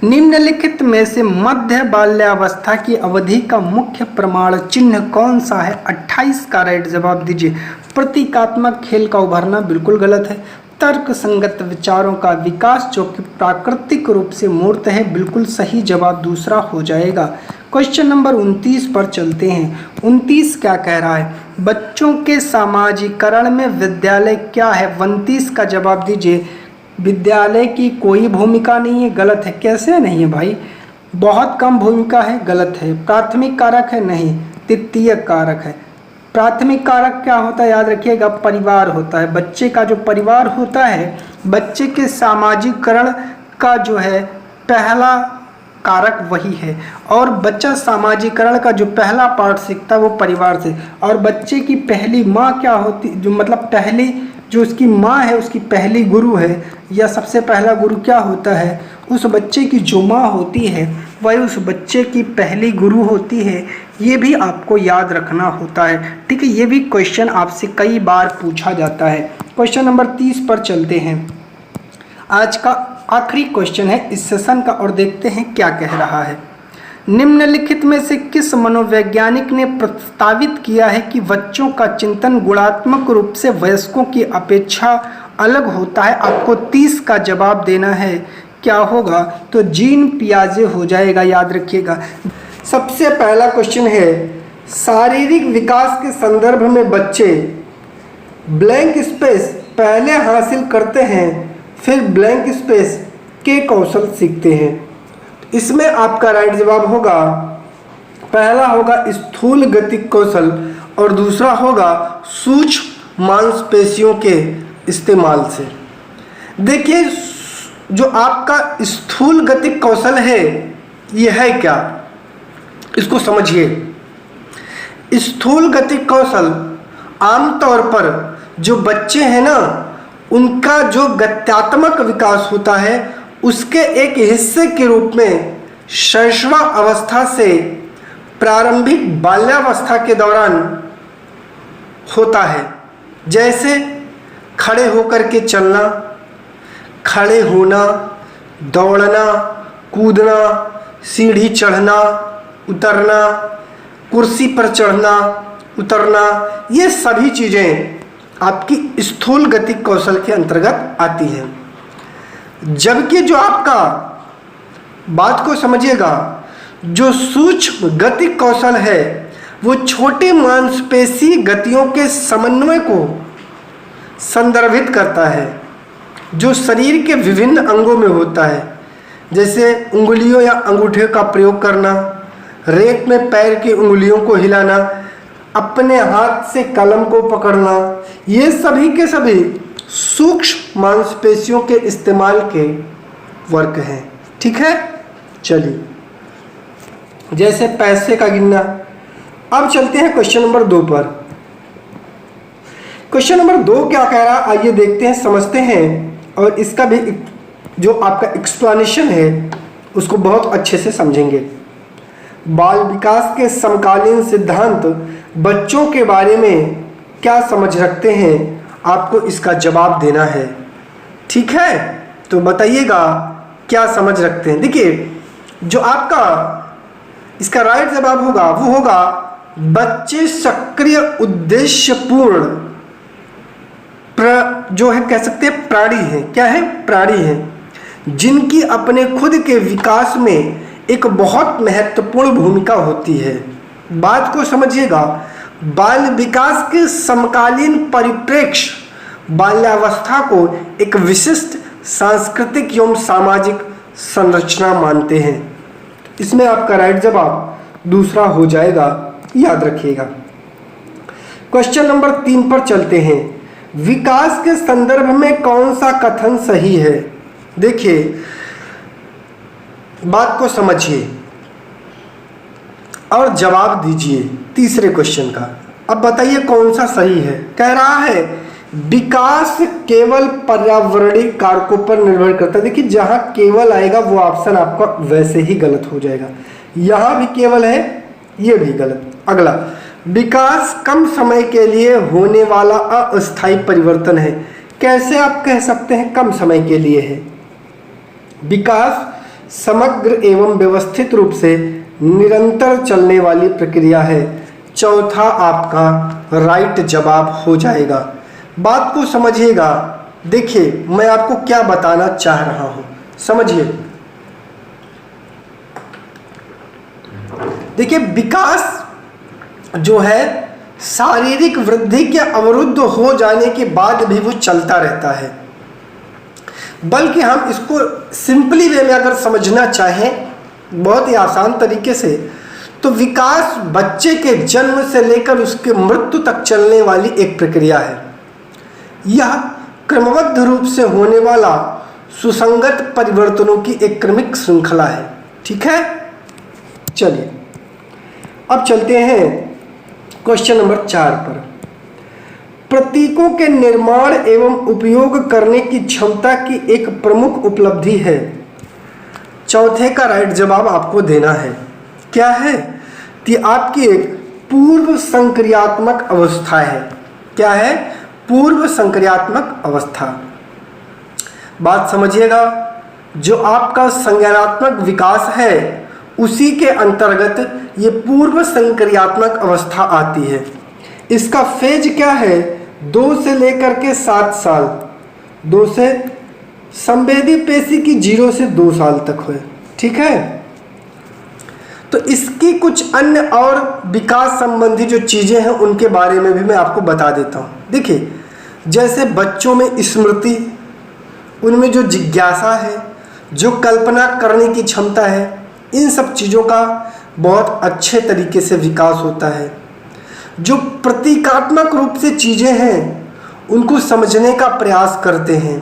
निम्नलिखित में से मध्य बाल्यावस्था की अवधि का मुख्य प्रमाण चिन्ह कौन सा है? 28 का राइट जवाब दीजिए। प्रतीकात्मक खेल का उभरना, बिल्कुल गलत है। तर्क संगत विचारों का विकास जो कि प्राकृतिक रूप से मूर्त है, बिल्कुल सही जवाब दूसरा हो जाएगा। क्वेश्चन नंबर 29 पर चलते हैं। 29 क्या कह रहा है? बच्चों के सामाजिकरण में विद्यालय क्या है? 29 का जवाब दीजिए। विद्यालय की कोई भूमिका नहीं है, गलत है। कैसे नहीं है भाई? बहुत कम भूमिका है, गलत है। प्राथमिक कारक है, नहीं। तृतीय कारक है। प्राथमिक कारक क्या होता है? याद रखिएगा, परिवार होता है। बच्चे का जो परिवार होता है, बच्चे के सामाजिकरण का जो है पहला कारक वही है। और बच्चा सामाजिकरण का जो पहला पार्ट सीखता है वो परिवार से। और बच्चे की पहली माँ क्या होती, जो मतलब पहली जो उसकी माँ है, उसकी पहली गुरु है, या सबसे पहला गुरु क्या होता है? उस बच्चे की जो माँ होती है वह उस बच्चे की पहली गुरु होती है। ये भी आपको याद रखना होता है, ठीक है। ये भी क्वेश्चन आपसे कई बार पूछा जाता है। क्वेश्चन नंबर 30 पर चलते हैं। आज का आखिरी क्वेश्चन है इस सेशन का, और देखते हैं क्या कह रहा है। निम्नलिखित में से किस मनोवैज्ञानिक ने प्रस्तावित किया है कि बच्चों का चिंतन गुणात्मक रूप से वयस्कों की अपेक्षा अलग होता है? आपको 30 का जवाब देना है। क्या होगा? तो जीन पियाजे हो जाएगा, याद रखिएगा। सबसे पहला क्वेश्चन है, शारीरिक विकास के संदर्भ में बच्चे ब्लैंक स्पेस पहले हासिल करते हैं, फिर ब्लैंक स्पेस के कौशल सीखते हैं। इसमें आपका राइट जवाब होगा, पहला होगा स्थूल गतिक कौशल और दूसरा होगा सूक्ष्म मांसपेशियों के इस्तेमाल से। देखिए, जो आपका स्थूल गतिक कौशल है यह है क्या, इसको समझिए। स्थूल गतिक कौशल आमतौर पर जो बच्चे हैं ना, उनका जो गत्यात्मक विकास होता है उसके एक हिस्से के रूप में शैशवा अवस्था से प्रारंभिक बाल्यावस्था के दौरान होता है। जैसे खड़े होकर के चलना, खड़े होना, दौड़ना, कूदना, सीढ़ी चढ़ना उतरना, कुर्सी पर चढ़ना उतरना, ये सभी चीज़ें आपकी स्थूल गतिक कौशल के अंतर्गत आती हैं। जबकि जो आपका, बात को समझिएगा, जो सूक्ष्म गतिक कौशल है वो छोटे मांसपेशी गतियों के समन्वय को संदर्भित करता है जो शरीर के विभिन्न अंगों में होता है, जैसे उंगलियों या अंगूठे का प्रयोग करना, रेत में पैर की उंगलियों को हिलाना, अपने हाथ से कलम को पकड़ना। ये सभी के सभी सूक्ष्म मांसपेशियों के इस्तेमाल के वर्क हैं। ठीक है, चलिए, जैसे पैसे का गिनना। अब चलते हैं क्वेश्चन नंबर 2 पर। क्वेश्चन नंबर 2 क्या कह रहा है, आइए देखते हैं, समझते हैं, और इसका भी जो आपका एक्सप्लेनेशन है उसको बहुत अच्छे से समझेंगे। बाल विकास के समकालीन सिद्धांत बच्चों के बारे में क्या समझ रखते हैं, आपको इसका जवाब देना है। ठीक है, तो बताइएगा क्या समझ रखते हैं। देखिए, जो आपका इसका राइट जवाब होगा वो होगा बच्चे सक्रिय उद्देश्यपूर्ण जो है कह सकते हैं प्राणी है। क्या है? प्राणी है, जिनकी अपने खुद के विकास में एक बहुत महत्वपूर्ण भूमिका होती है। बात को समझिएगा, बाल विकास के समकालीन परिप्रेक्ष्य बाल्यावस्था को एक विशिष्ट सांस्कृतिक एवं सामाजिक संरचना मानते हैं। इसमें आपका राइट जवाब दूसरा हो जाएगा, याद रखिएगा। क्वेश्चन नंबर 3 पर चलते हैं। विकास के संदर्भ में कौन सा कथन सही है? देखिए, बात को समझिए और जवाब दीजिए तीसरे क्वेश्चन का। अब बताइए कौन सा सही है। कह रहा है विकास केवल पर्यावरणीय कारकों पर निर्भर करता है। देखिए, जहां केवल आएगा वो ऑप्शन आपका वैसे ही गलत हो जाएगा। यहां भी केवल है, ये भी गलत। अगला, विकास कम समय के लिए होने वाला अस्थायी परिवर्तन है। कैसे आप कह सकते हैं कम समय के लिए है? विकास समग्र एवं व्यवस्थित रूप से निरंतर चलने वाली प्रक्रिया है। चौथा आपका राइट जवाब हो जाएगा। बात को समझिएगा। देखिए, मैं आपको क्या बताना चाह रहा हूं, समझिए। देखिए, विकास जो है शारीरिक वृद्धि के अवरुद्ध हो जाने के बाद भी वो चलता रहता है। बल्कि हम इसको सिंपली वे में अगर समझना चाहें, बहुत ही आसान तरीके से, तो विकास बच्चे के जन्म से लेकर उसके मृत्यु तक चलने वाली एक प्रक्रिया है। यह क्रमबद्ध रूप से होने वाला सुसंगत परिवर्तनों की एक क्रमिक श्रृंखला है। ठीक है, चलिए अब चलते हैं क्वेश्चन नंबर 4 पर। प्रतीकों के निर्माण एवं उपयोग करने की क्षमता की एक प्रमुख उपलब्धि है। चौथे का राइट जवाब आपको देना है। क्या है? कि आपकी एक पूर्व संक्रियात्मक अवस्था है। क्या है? पूर्व संक्रियात्मक अवस्था। बात समझिएगा, जो आपका संज्ञानात्मक विकास है उसी के अंतर्गत ये पूर्व संक्रियात्मक अवस्था आती है। इसका फेज क्या है? 2 से लेकर के 7 साल, 2 से संवेदी पेशी की 0 से 2 साल तक है। ठीक है, तो इसकी कुछ अन्य और विकास संबंधी जो चीज़ें हैं उनके बारे में भी मैं आपको बता देता हूँ। देखिए, जैसे बच्चों में स्मृति, उनमें जो जिज्ञासा है, जो कल्पना करने की क्षमता है, इन सब चीज़ों का बहुत अच्छे तरीके से विकास होता है। जो प्रतीकात्मक रूप से चीज़ें हैं उनको समझने का प्रयास करते हैं।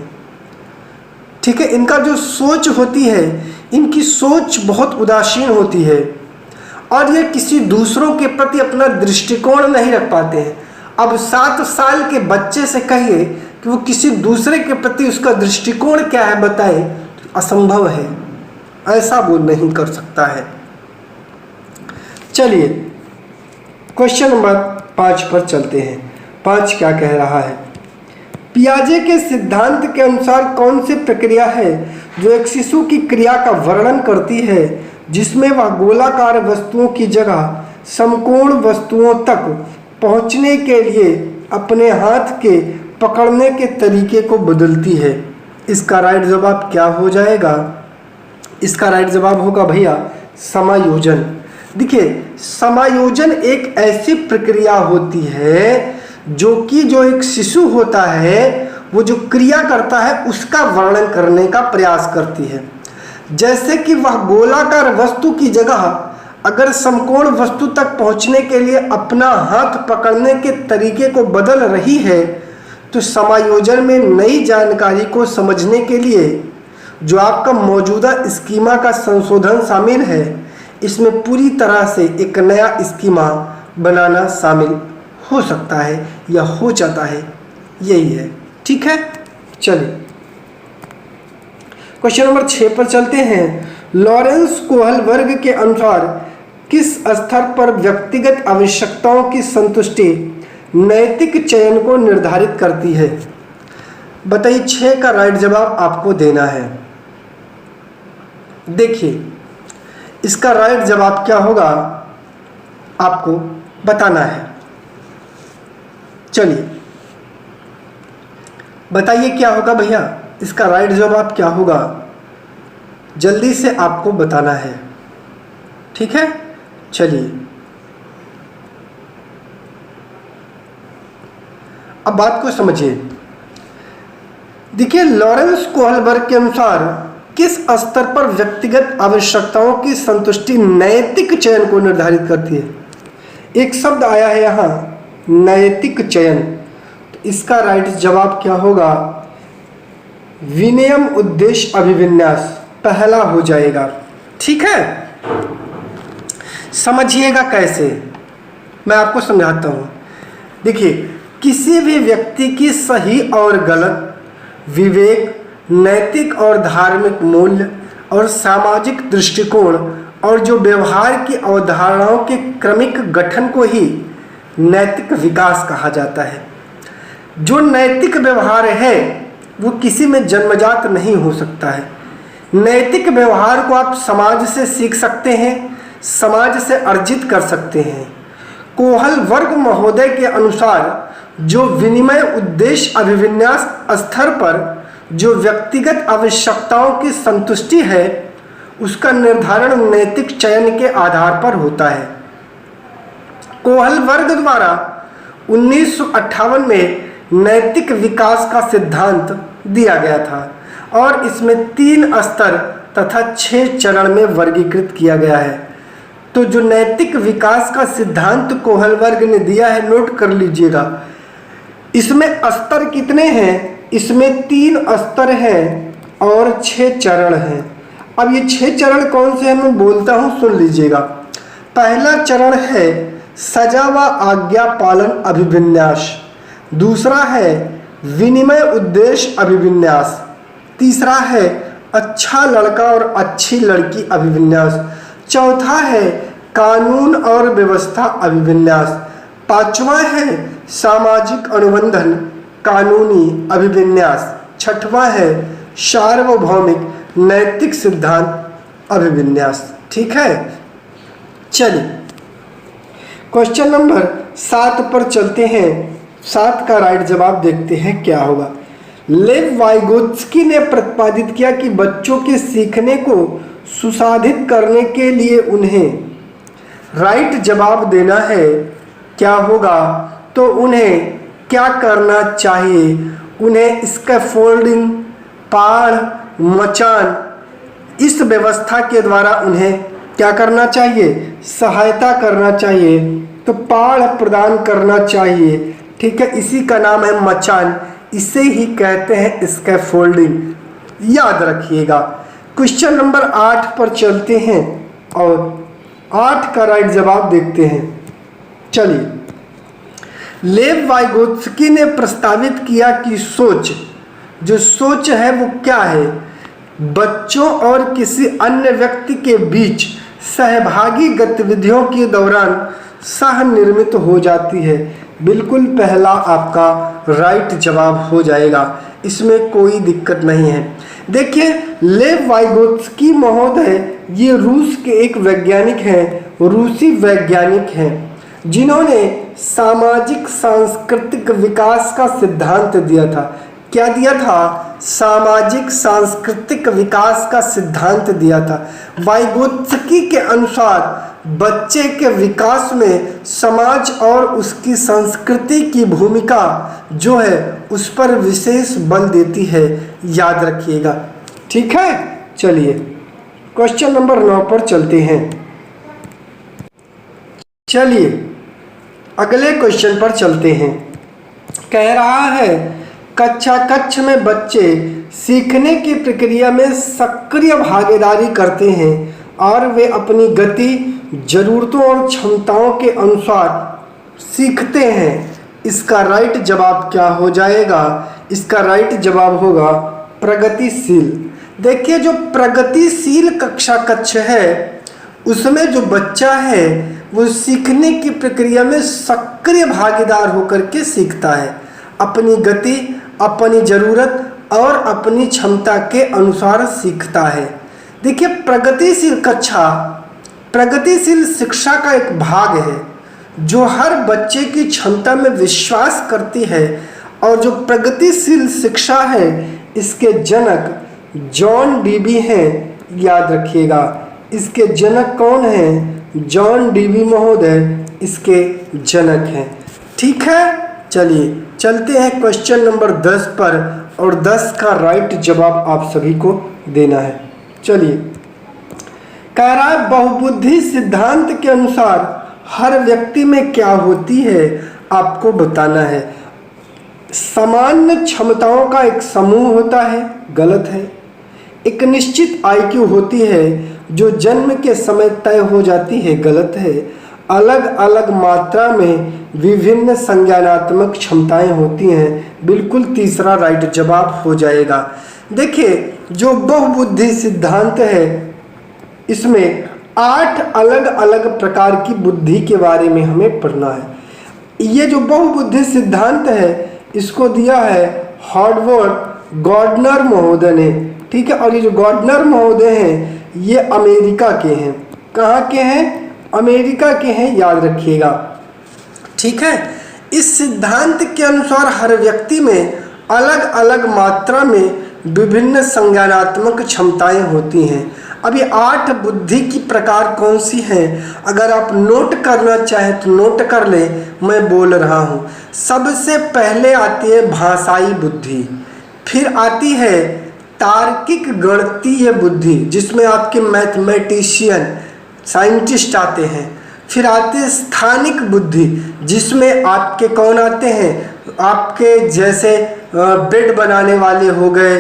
ठीक है, इनका जो सोच होती है, इनकी सोच बहुत उदासीन होती है और ये किसी दूसरों के प्रति अपना दृष्टिकोण नहीं रख पाते हैं। अब 7 साल के बच्चे से कहिए कि वो किसी दूसरे के प्रति उसका दृष्टिकोण क्या है बताए, असंभव है, ऐसा वो नहीं कर सकता है। चलिए क्वेश्चन नंबर 5 पर चलते हैं। 5 क्या कह रहा है? पियाजे के सिद्धांत के अनुसार कौन सी प्रक्रिया है जो एक शिशु की क्रिया का वर्णन करती है जिसमें वह गोलाकार वस्तुओं की जगह समकोण वस्तुओं तक पहुंचने के लिए अपने हाथ के पकड़ने के तरीके को बदलती है? इसका राइट जवाब क्या हो जाएगा? इसका राइट जवाब होगा भैया समायोजन। देखिए, समायोजन एक ऐसी प्रक्रिया होती है जो कि जो एक शिशु होता है वो जो क्रिया करता है उसका वर्णन करने का प्रयास करती है। जैसे कि वह गोलाकार वस्तु की जगह अगर समकोण वस्तु तक पहुंचने के लिए अपना हाथ पकड़ने के तरीके को बदल रही है, तो समायोजन में नई जानकारी को समझने के लिए जो आपका मौजूदा स्कीमा का संशोधन शामिल है, इसमें पूरी तरह से एक नया स्कीमा बनाना शामिल हो सकता है या हो जाता है। यही है, ठीक है। चलिए क्वेश्चन नंबर 6 पर चलते हैं। लॉरेंस कोहल वर्ग के अनुसार किस स्तर पर व्यक्तिगत आवश्यकताओं की संतुष्टि नैतिक चयन को निर्धारित करती है? बताइए, 6 का राइट जवाब आपको देना है। देखिए, इसका राइट जवाब क्या होगा आपको बताना है। चलिए बताइए क्या होगा भैया, इसका राइट जवाब क्या होगा, जल्दी से आपको बताना है, ठीक है। चलिए अब बात को समझिए। देखिए, लॉरेंस कोहल वर्ग के अनुसार किस स्तर पर व्यक्तिगत आवश्यकताओं की संतुष्टि नैतिक चयन को निर्धारित करती है? एक शब्द आया है यहाँ, नैतिक चयन। तो इसका राइट जवाब क्या होगा? विनियम उद्देश्य अभिविन्यास पहला हो जाएगा, ठीक है। समझिएगा कैसे, मैं आपको समझाता हूँ। देखिए, किसी भी व्यक्ति की सही और गलत, विवेक, नैतिक और धार्मिक मूल्य और सामाजिक दृष्टिकोण और जो व्यवहार की अवधारणाओं के क्रमिक गठन को ही नैतिक विकास कहा जाता है। जो नैतिक व्यवहार है वो किसी में जन्मजात नहीं हो सकता है। नैतिक व्यवहार को आप समाज से सीख सकते हैं, समाज से अर्जित कर सकते हैं। कोहल वर्ग महोदय के अनुसार जो विनिमय उद्देश्य अभिविन्यास स्तर पर जो व्यक्तिगत आवश्यकताओं की संतुष्टि है उसका निर्धारण नैतिक चयन के आधार पर होता है। कोहल वर्ग द्वारा 1958 में नैतिक विकास का सिद्धांत दिया गया था और इसमें 3 स्तर तथा 6 चरण में वर्गीकृत किया गया है। तो जो नैतिक विकास का सिद्धांत कोहल वर्ग ने दिया है, नोट कर लीजिएगा। इसमें स्तर कितने हैं? इसमें 3 स्तर हैं और 6 चरण हैं। अब ये 6 चरण कौन से हैं मैं बोलता हूँ, सुन लीजिएगा। पहला चरण है सजा व आज्ञा पालन अभिविन्यास, दूसरा है विनिमय उद्देश्य अभिविन्यास, तीसरा है अच्छा लड़का और अच्छी लड़की अभिविन्यास, चौथा है कानून और व्यवस्था अभिविन्यास, पांचवा है सामाजिक अनुबंधन कानूनी अभिविन्यास, छठवां है सार्वभौमिक नैतिक सिद्धांत अभिविन्यास, ठीक है। चलिए क्वेश्चन नंबर 7 पर चलते हैं। 7 का राइट जवाब देखते हैं क्या होगा। लेव वाइगोत्स्की ने प्रतिपादित किया कि बच्चों के सीखने को सुसाधित करने के लिए उन्हें राइट जवाब देना है, क्या होगा? तो उन्हें क्या करना चाहिए? उन्हें स्कैफोल्डिंग, पाढ़, मचान, इस व्यवस्था के द्वारा उन्हें क्या करना चाहिए? सहायता करना चाहिए। तो पाढ़ प्रदान करना चाहिए, ठीक है। इसी का नाम है मचान, इसे ही कहते हैं स्कैफोल्डिंग, याद रखिएगा। क्वेश्चन नंबर 8 पर चलते हैं और 8 का राइट जवाब देखते हैं। चलिए, लेव वाइगोत्स्की ने प्रस्तावित किया कि सोच, जो सोच है वो क्या है? बच्चों और किसी अन्य व्यक्ति के बीच सहभागी गतिविधियों के दौरान सह निर्मित हो जाती है। बिल्कुल पहला आपका राइट जवाब हो जाएगा, इसमें कोई दिक्कत नहीं है। देखिए, लेव वाइगोत्स्की महोदय ये रूस के एक वैज्ञानिक हैं, रूसी वैज्ञानिक हैं, जिन्होंने सामाजिक सांस्कृतिक विकास का सिद्धांत दिया था। क्या दिया था? सामाजिक सांस्कृतिक विकास का सिद्धांत दिया था। वाइगोत्स्की के अनुसार बच्चे के विकास में समाज और उसकी संस्कृति की भूमिका जो है उस पर विशेष बल देती है, याद रखिएगा। ठीक है, चलिए क्वेश्चन नंबर 9 पर चलते हैं। चलिए अगले क्वेश्चन पर चलते हैं। कह रहा है कक्षा कक्ष में बच्चे सीखने की प्रक्रिया में सक्रिय भागीदारी करते हैं और वे अपनी गति, जरूरतों और क्षमताओं के अनुसार सीखते हैं। इसका राइट जवाब क्या हो जाएगा? इसका राइट जवाब होगा प्रगतिशील। देखिए, जो प्रगतिशील कक्षा कक्ष है उसमें जो बच्चा है वो सीखने की प्रक्रिया में सक्रिय भागीदार होकर के सीखता है, अपनी गति, अपनी ज़रूरत और अपनी क्षमता के अनुसार सीखता है। देखिए, प्रगतिशील कक्षा प्रगतिशील शिक्षा का एक भाग है जो हर बच्चे की क्षमता में विश्वास करती है। और जो प्रगतिशील शिक्षा है इसके जनक जॉन डीवी हैं, याद रखिएगा। इसके जनक कौन हैं? जॉन डीवी महोदय इसके जनक हैं। ठीक है, चलिए चलते हैं क्वेश्चन नंबर 10 पर, और 10 का राइट जवाब आप सभी को देना है। चलिए, कह रहा है बहुबुद्धि सिद्धांत के अनुसार हर व्यक्ति में क्या होती है आपको बताना है। सामान्य क्षमताओं का एक समूह होता है, गलत है। एक निश्चित आईक्यू होती है जो जन्म के समय तय हो जाती है, गलत है। अलग अलग मात्रा में विभिन्न संज्ञानात्मक क्षमताएं होती हैं, बिल्कुल तीसरा राइट जवाब हो जाएगा। देखिए, जो बहुबुद्धि सिद्धांत है इसमें 8 अलग अलग प्रकार की बुद्धि के बारे में हमें पढ़ना है। ये जो बहुबुद्धि सिद्धांत है इसको दिया है हार्वर्ड गॉर्डनर महोदय ने। ठीक है, और ये जो गॉर्डनर महोदय हैं ये अमेरिका के हैं। कहाँ के हैं? अमेरिका के हैं, याद रखिएगा। ठीक है, इस सिद्धांत के अनुसार हर व्यक्ति में अलग अलग मात्रा में विभिन्न संज्ञानात्मक क्षमताएं होती हैं। अब ये 8 बुद्धि की प्रकार कौन सी हैं? अगर आप नोट करना चाहें तो नोट कर ले, मैं बोल रहा हूँ। सबसे पहले आती है भाषाई बुद्धि, फिर आती है तार्किक गणितीय बुद्धि जिसमें आपके मैथमेटिशियन, साइंटिस्ट आते हैं। फिर आती है स्थानिक बुद्धि जिसमें आपके कौन आते हैं? आपके जैसे बेड बनाने वाले हो गए,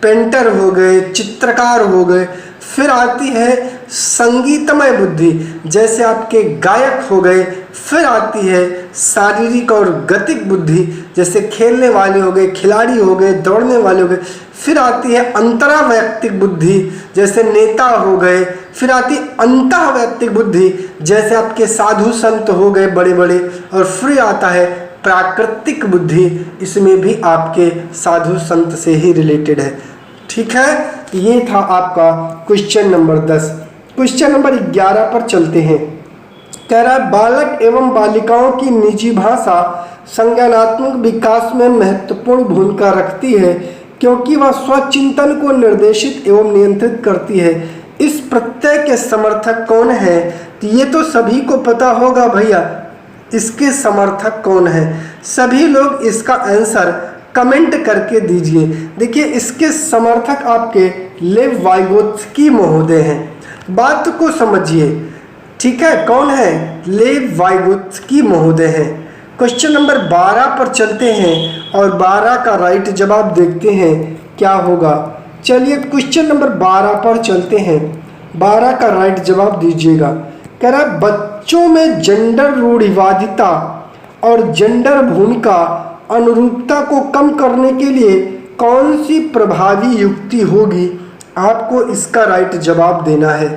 पेंटर हो गए, चित्रकार हो गए। फिर आती है संगीतमय बुद्धि जैसे आपके गायक हो गए। फिर आती है शारीरिक और गतिक बुद्धि जैसे खेलने वाले हो गए, खिलाड़ी हो गए, दौड़ने वाले हो गए। फिर आती है अंतरावैयक्तिक बुद्धि जैसे नेता हो गए। फिर आती अंतःवैयक्तिक बुद्धि जैसे आपके साधु संत हो गए बड़े बड़े। और फिर आता है प्राकृतिक बुद्धि, इसमें भी आपके साधु संत से ही रिलेटेड है। ठीक है, ये था आपका क्वेश्चन नंबर 10। क्वेश्चन नंबर 11 पर चलते हैं। कह रहा है बालक एवं बालिकाओं की निजी भाषा संज्ञानात्मक विकास में महत्वपूर्ण भूमिका रखती है क्योंकि वह स्वचिंतन को निर्देशित एवं नियंत्रित करती है। इस प्रत्यय के समर्थक कौन है? तो ये तो सभी को पता होगा भैया, इसके समर्थक कौन है? सभी लोग इसका आंसर कमेंट करके दीजिए। देखिए, इसके समर्थक आपके लेव वाइगोत्स्की महोदय हैं। बात को समझिए, ठीक है, कौन है? लेव वाइगोत्स्की महोदय हैं। क्वेश्चन नंबर 12 पर चलते हैं और 12 का राइट जवाब देखते हैं क्या होगा। चलिए क्वेश्चन नंबर 12 पर चलते हैं। 12 का राइट जवाब दीजिएगा। कह रहा है बच्चों में जेंडर रूढ़िवादिता और जेंडर भूमिका अनुरूपता को कम करने के लिए कौन सी प्रभावी युक्ति होगी? आपको इसका राइट जवाब देना है।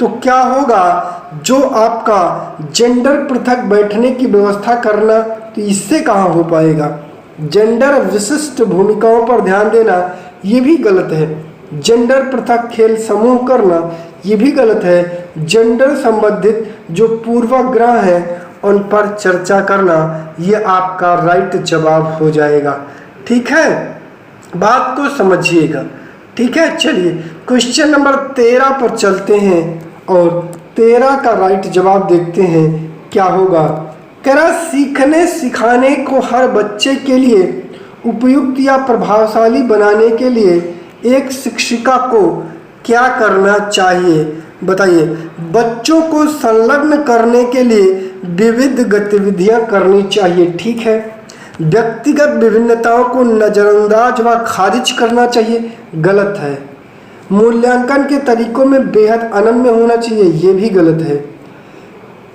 तो क्या होगा? जो आपका जेंडर पृथक बैठने की व्यवस्था करना, तो इससे कहाँ हो पाएगा? जेंडर विशिष्ट भूमिकाओं पर ध्यान देना, ये भी गलत है। जेंडर पृथक खेल समूह करना, ये भी गलत है। जेंडर संबंधित जो पूर्वाग्रह हैं उन पर चर्चा करना, ये आपका राइट जवाब हो जाएगा। ठीक है, बात को समझिएगा। ठीक है, चलिए क्वेश्चन नंबर 13 पर चलते हैं और 13 का राइट जवाब देखते हैं क्या होगा। कह रहा सीखने सिखाने को हर बच्चे के लिए उपयुक्त या प्रभावशाली बनाने के लिए एक शिक्षिका को क्या करना चाहिए, बताइए। बच्चों को संलग्न करने के लिए विविध गतिविधियां करनी चाहिए। ठीक है, व्यक्तिगत विभिन्नताओं को नज़रअंदाज व खारिज करना चाहिए, गलत है। मूल्यांकन के तरीकों में बेहद अनम्य होना चाहिए, ये भी गलत है।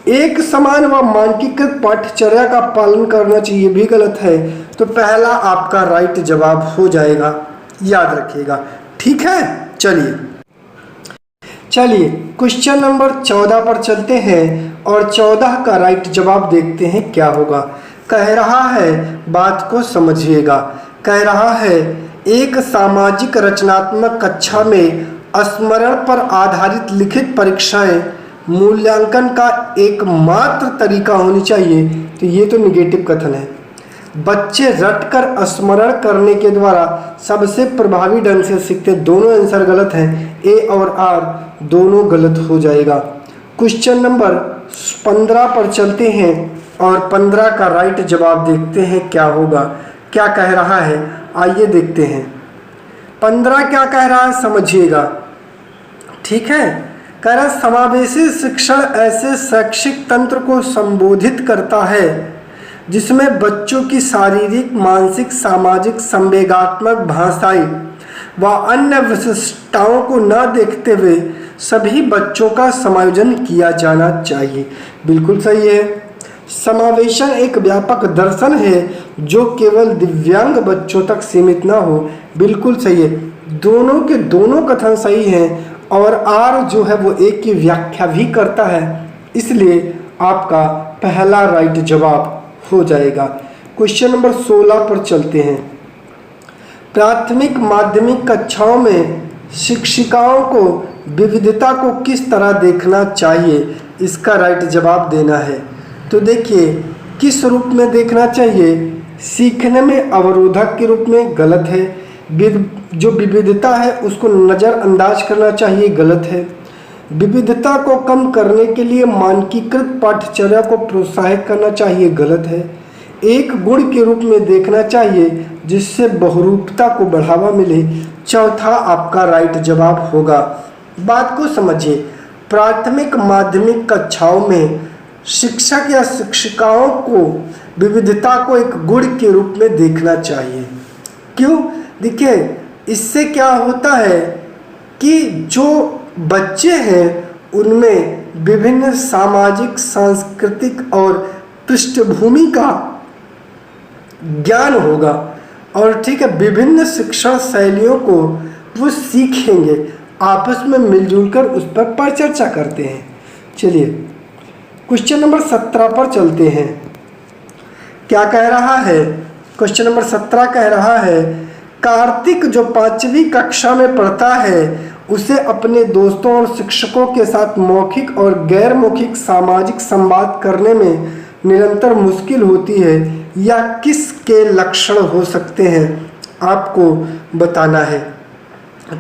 एक समान व मानकीकृत पाठ्यचर्या का पालन करना चाहिए, भी गलत है। तो पहला आपका राइट जवाब हो जाएगा, याद रखिएगा। ठीक है, चलिए क्वेश्चन नंबर 14 पर चलते हैं और 14 का राइट जवाब देखते हैं क्या होगा। कह रहा है, बात को समझिएगा, कह रहा है एक सामाजिक रचनात्मक कक्षा में स्मरण पर आधारित लिखित परीक्षाएं मूल्यांकन का एकमात्र तरीका होनी चाहिए। तो ये तो निगेटिव कथन है। बच्चे रटकर स्मरण करने के द्वारा सबसे प्रभावी ढंग से सीखते, दोनों आंसर गलत हैं। ए और आर दोनों गलत हो जाएगा। क्वेश्चन नंबर 15 पर चलते हैं और 15 का राइट जवाब देखते हैं क्या होगा। क्या कह रहा है, आइए देखते हैं। 15 क्या कह रहा है समझिएगा। ठीक है, कह रहा समावेशी शिक्षण ऐसे शैक्षिक तंत्र को संबोधित करता है जिसमें बच्चों की शारीरिक, मानसिक, सामाजिक, संवेगात्मक, भाषाई व अन्य विशिष्टताओं को न देखते हुए सभी बच्चों का समायोजन किया जाना चाहिए। बिल्कुल सही है। समावेशन एक व्यापक दर्शन है जो केवल दिव्यांग बच्चों तक सीमित ना हो। बिल्कुल सही है, दोनों के दोनों कथन सही हैं और आर जो है वो एक की व्याख्या भी करता है, इसलिए आपका पहला राइट जवाब हो जाएगा। क्वेश्चन नंबर 16 पर चलते हैं। प्राथमिक माध्यमिक कक्षाओं में शिक्षिकाओं को विविधता को किस तरह देखना चाहिए, इसका राइट जवाब देना है। तो देखिए, किस रूप में देखना चाहिए, सीखने में अवरोधक के रूप में, गलत है। जो विविधता है उसको नज़रअंदाज करना चाहिए, गलत है। विविधता को कम करने के लिए मानकीकृत पाठ्यचर्या को प्रोत्साहित करना चाहिए, गलत है। एक गुण के रूप में देखना चाहिए जिससे बहुरूपता को बढ़ावा मिले, चौथा आपका राइट जवाब होगा। बात को समझिए, प्राथमिक माध्यमिक कक्षाओं में शिक्षक या शिक्षिकाओं को विविधता को एक गुण के रूप में देखना चाहिए। क्यों? देखिए, इससे क्या होता है कि जो बच्चे हैं उनमें विभिन्न सामाजिक, सांस्कृतिक और पृष्ठभूमि का ज्ञान होगा और ठीक है, विभिन्न शिक्षण शैलियों को वो सीखेंगे, आपस में मिलजुल कर उस पर परिचर्चा करते हैं। चलिए क्वेश्चन नंबर 17 पर चलते हैं। क्या कह रहा है? क्वेश्चन नंबर 17 कह रहा है कार्तिक जो 5वीं कक्षा में पढ़ता है उसे अपने दोस्तों और शिक्षकों के साथ मौखिक और गैर मौखिक सामाजिक संवाद करने में निरंतर मुश्किल होती है, या किसके लक्षण हो सकते हैं आपको बताना है।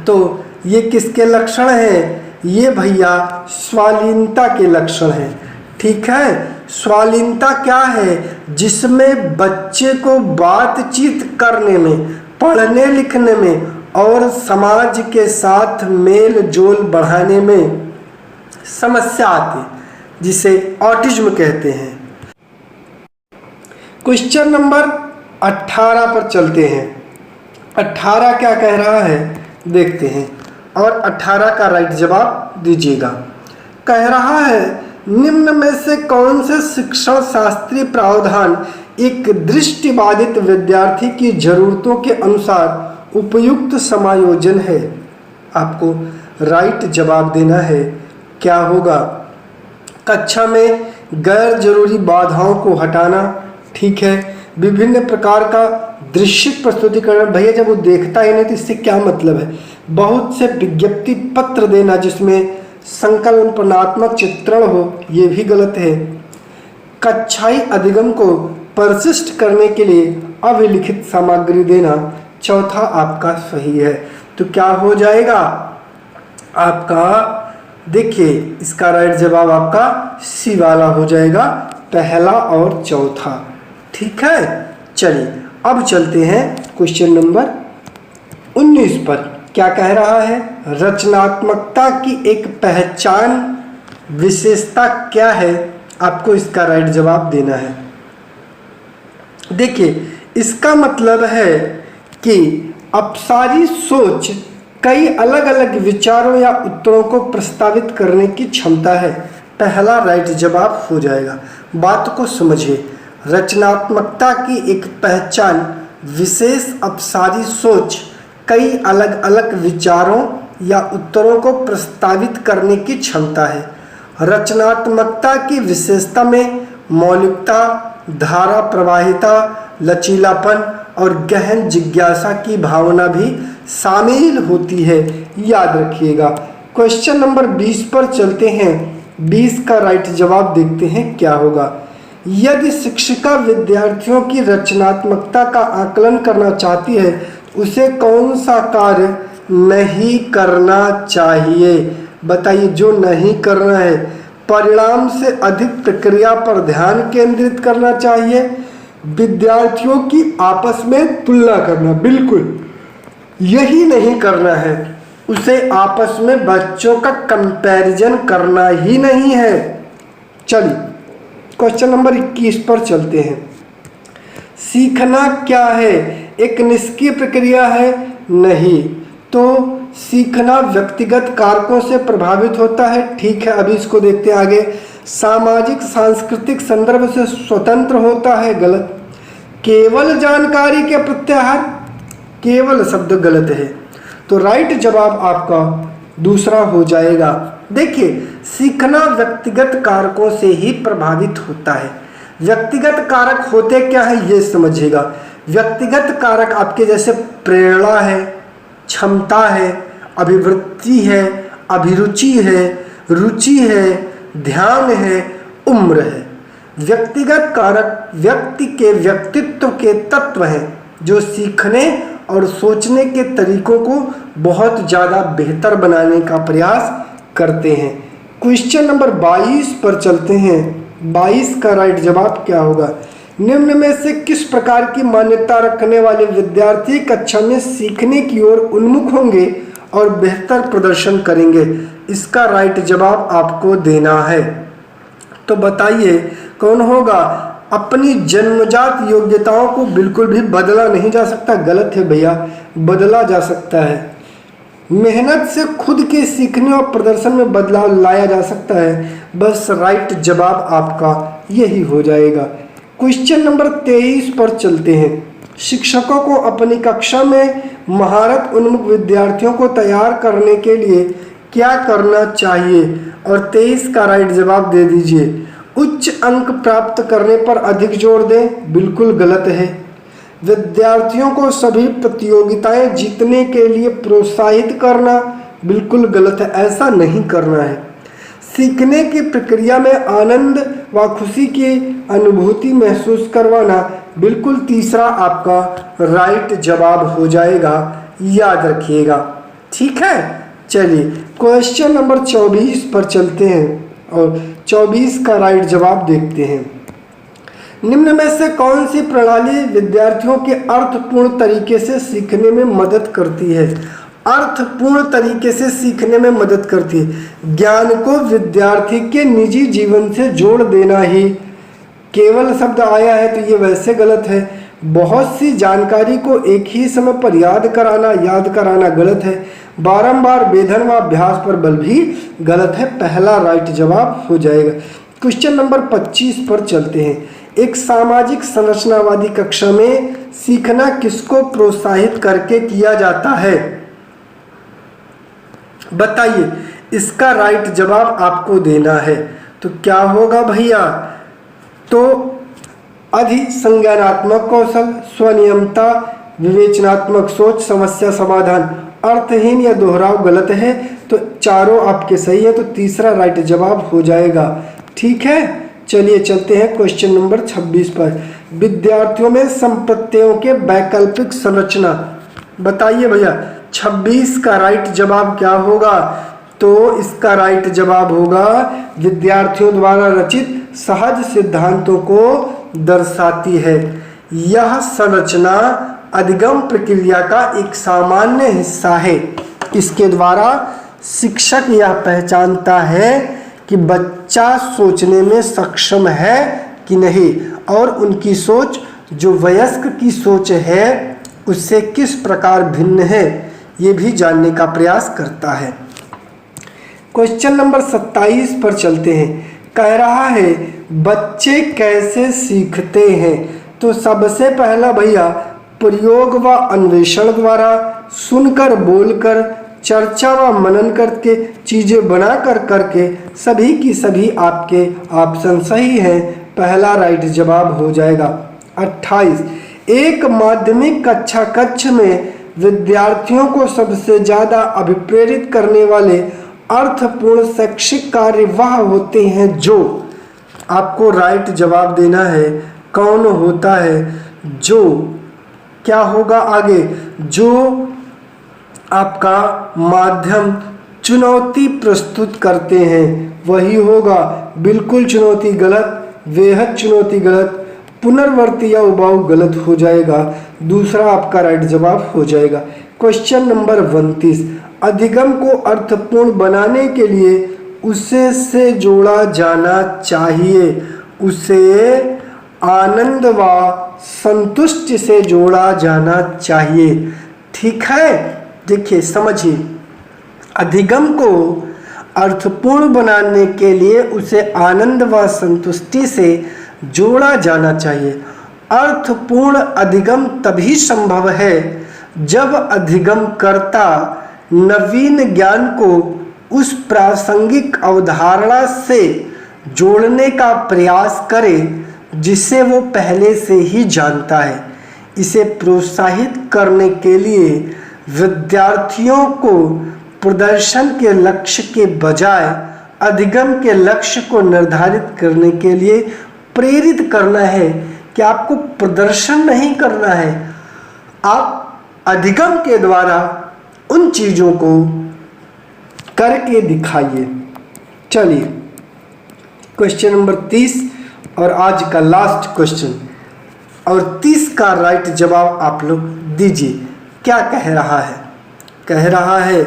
तो ये किसके लक्षण हैं? ये भैया स्वालीनता के लक्षण हैं। ठीक है, स्वालीनता क्या है? जिसमें बच्चे को बातचीत करने में, पढ़ने लिखने में और समाज के साथ मेल जोल बढ़ाने में समस्या आती है, जिसे ऑटिज्म कहते हैं। क्वेश्चन नंबर 18 पर चलते हैं। 18 क्या कह रहा है देखते हैं और 18 का राइट जवाब दीजिएगा। कह रहा है निम्न में से कौन से शिक्षण शास्त्रीय प्रावधान एक दृष्टिबाधित विद्यार्थी की जरूरतों के अनुसार उपयुक्त समायोजन है? आपको राइट जवाब देना है। क्या होगा? कक्षा में गैर जरूरी बाधाओं को हटाना, ठीक है। विभिन्न प्रकार का दृश्यित प्रस्तुतिकरण, भैया जब वो देखता ही नहीं तो इससे क्या मतलब है। बहुत से विज्ञप्ति पत्र देना जिसमें संकल्पनात्मक चित्रण हो, ये भी गलत है। कक्षाई अधिगम को परिशिष्ट करने के लिए अभिलिखित सामग्री देना, चौथा आपका सही है। तो क्या हो जाएगा आपका, देखिए इसका राइट जवाब आपका सी वाला हो जाएगा, पहला और चौथा। ठीक है, चलिए अब चलते हैं क्वेश्चन नंबर 19 पर। क्या कह रहा है, रचनात्मकता की एक पहचान विशेषता क्या है, आपको इसका राइट जवाब देना है। देखिए इसका मतलब है कि अपसारी सोच कई अलग अलग विचारों या उत्तरों को प्रस्तावित करने की क्षमता है, पहला राइट जवाब हो जाएगा। बात को समझिए, रचनात्मकता की एक पहचान विशेष अपसारी सोच कई अलग अलग विचारों या उत्तरों को प्रस्तावित करने की क्षमता है। रचनात्मकता की विशेषता में मौलिकता, धारा प्रवाहिता, लचीलापन और गहन जिज्ञासा की भावना भी शामिल होती है, याद रखिएगा। क्वेश्चन नंबर 20 पर चलते हैं। 20 का राइट जवाब देखते हैं क्या होगा। यदि शिक्षिका विद्यार्थियों की रचनात्मकता का आकलन करना चाहती है, उसे कौन सा कार्य नहीं करना चाहिए? बताइए, जो नहीं करना है। परिणाम से अधिक प्रक्रिया पर ध्यान केंद्रित करना चाहिए, विद्यार्थियों की आपस में तुलना करना, बिल्कुल यही नहीं करना है। उसे आपस में बच्चों का कंपैरिजन करना ही नहीं है। चलिए क्वेश्चन नंबर 21 पर चलते हैं। सीखना क्या है, एक निष्क्रिय प्रक्रिया है? नहीं। तो सीखना व्यक्तिगत कारकों से प्रभावित होता है, ठीक है। अभी इसको देखते हैं आगे। सामाजिक सांस्कृतिक संदर्भ से स्वतंत्र होता है, गलत। केवल जानकारी के प्रत्याहार, केवल शब्द गलत है। तो राइट जवाब आपका दूसरा हो जाएगा। देखिए सीखना व्यक्तिगत कारकों से ही प्रभावित होता है। व्यक्तिगत कारक होते क्या है ये समझिएगा। व्यक्तिगत कारक आपके जैसे प्रेरणा है, क्षमता है, अभिवृत्ति है, अभिरुचि है, रुचि है, ध्यान है, उम्र है। व्यक्तिगत कारक व्यक्ति के व्यक्तित्व के तत्व हैं जो सीखने और सोचने के तरीकों को बहुत ज़्यादा बेहतर बनाने का प्रयास करते हैं। क्वेश्चन नंबर 22 पर चलते हैं। 22 का राइट जवाब क्या होगा? निम्न में से किस प्रकार की मान्यता रखने वाले विद्यार्थी कक्षा में सीखने की ओर उन्मुख होंगे और बेहतर प्रदर्शन करेंगे? इसका राइट जवाब आपको देना है। तो बताइए कौन होगा? अपनी जन्मजात योग्यताओं को बिल्कुल भी बदला नहीं जा सकता, गलत है भैया, बदला जा सकता है। मेहनत से खुद के सीखने और प्रदर्शन में बदलाव लाया जा सकता है, बस राइट जवाब आपका यही हो जाएगा। क्वेश्चन नंबर 23 पर चलते हैं। शिक्षकों को अपनी कक्षा में महारत उन्मुख विद्यार्थियों को तैयार करने के लिए क्या करना चाहिए? और 23 का राइट जवाब दे दीजिए। उच्च अंक प्राप्त करने पर अधिक जोर दें, बिल्कुल गलत है। विद्यार्थियों को सभी प्रतियोगिताएं जीतने के लिए प्रोत्साहित करना, बिल्कुल गलत है, ऐसा नहीं करना है। सीखने की प्रक्रिया में आनंद व खुशी की अनुभूति महसूस करवाना, बिल्कुल तीसरा आपका राइट जवाब हो जाएगा, याद रखिएगा। ठीक है, चलिए क्वेश्चन नंबर 24 पर चलते हैं और 24 का राइट जवाब देखते हैं। निम्न में से कौन सी प्रणाली विद्यार्थियों के अर्थपूर्ण तरीके से सीखने में मदद करती है? अर्थपूर्ण तरीके से सीखने में मदद करती है। ज्ञान को विद्यार्थी के निजी जीवन से जोड़ देना ही, केवल शब्द आया है तो ये वैसे गलत है। बहुत सी जानकारी को एक ही समय पर याद कराना गलत है। बारंबार वेधन व अभ्यास पर बल भी गलत है, पहला राइट जवाब हो जाएगा। क्वेश्चन नंबर 25 पर चलते हैं। एक सामाजिक संरचनावादी कक्षा में सीखना किसको प्रोत्साहित करके किया जाता है? बताइए, इसका राइट जवाब आपको देना है। तो क्या होगा भैया? तो अधिसंज्ञानात्मक कौशल, स्वनियमता, विवेचनात्मक सोच, समस्या समाधान। अर्थहीन या दोहराव गलत है, तो चारों आपके सही है, तो तीसरा राइट जवाब हो जाएगा। ठीक है, चलिए चलते हैं क्वेश्चन नंबर 26 पर। विद्यार्थियों में संप्रत्ययों के वैकल्पिक संरचना, बताइए भैया 26 का राइट जवाब क्या होगा? तो इसका राइट जवाब होगा विद्यार्थियों द्वारा रचित सहज सिद्धांतों को दर्शाती है। यह संरचना अधिगम प्रक्रिया का एक सामान्य हिस्सा है। इसके द्वारा शिक्षक यह पहचानता है कि बच्चा सोचने में सक्षम है कि नहीं और उनकी सोच जो वयस्क की सोच है उससे किस प्रकार भिन्न है, ये भी जानने का प्रयास करता है। क्वेश्चन नंबर 27 पर चलते हैं। कह रहा है बच्चे कैसे सीखते हैं? तो सबसे पहला भैया प्रयोग व अन्वेषण द्वारा, सुनकर, बोलकर, चर्चा व मनन करके, चीजें बना कर करके। सभी की सभी आपके ऑप्शन सही है, पहला राइट जवाब हो जाएगा। 28 एक माध्यमिक कक्षा कक्ष में विद्यार्थियों को सबसे ज्यादा अभिप्रेरित करने वाले अर्थपूर्ण शैक्षिक कार्य वह होते हैं जो, आपको राइट जवाब देना है कौन होता है जो, क्या होगा आगे, जो आपका माध्यम चुनौती प्रस्तुत करते हैं वही होगा। बिल्कुल चुनौती गलत, बेहद चुनौती गलत, पुनर्वर्ती या उबाऊ गलत हो जाएगा। दूसरा आपका राइट जवाब हो जाएगा। क्वेश्चन नंबर 29 अधिगम को अर्थपूर्ण बनाने के लिए उसे से जोड़ा जाना चाहिए। उसे आनंद व संतुष्टि से जोड़ा जाना चाहिए। ठीक है, देखिए समझिए, अधिगम को अर्थपूर्ण बनाने के लिए उसे आनंद व संतुष्टि से जोड़ा जाना चाहिए। अर्थपूर्ण अधिगम तभी संभव है जब अधिगमकर्ता नवीन ज्ञान को उस प्रासंगिक अवधारणा से जोड़ने का प्रयास करे जिसे वो पहले से ही जानता है। इसे प्रोत्साहित करने के लिए विद्यार्थियों को प्रदर्शन के लक्ष्य के बजाय अधिगम के लक्ष्य को निर्धारित करने के लिए प्रेरित करना है कि आपको प्रदर्शन नहीं करना है, आप अधिगम के द्वारा उन चीज़ों को करके दिखाइए। चलिए क्वेश्चन नंबर 30 और आज का लास्ट क्वेश्चन, और 30 का राइट जवाब आप लोग दीजिए। क्या कह रहा है? कह रहा है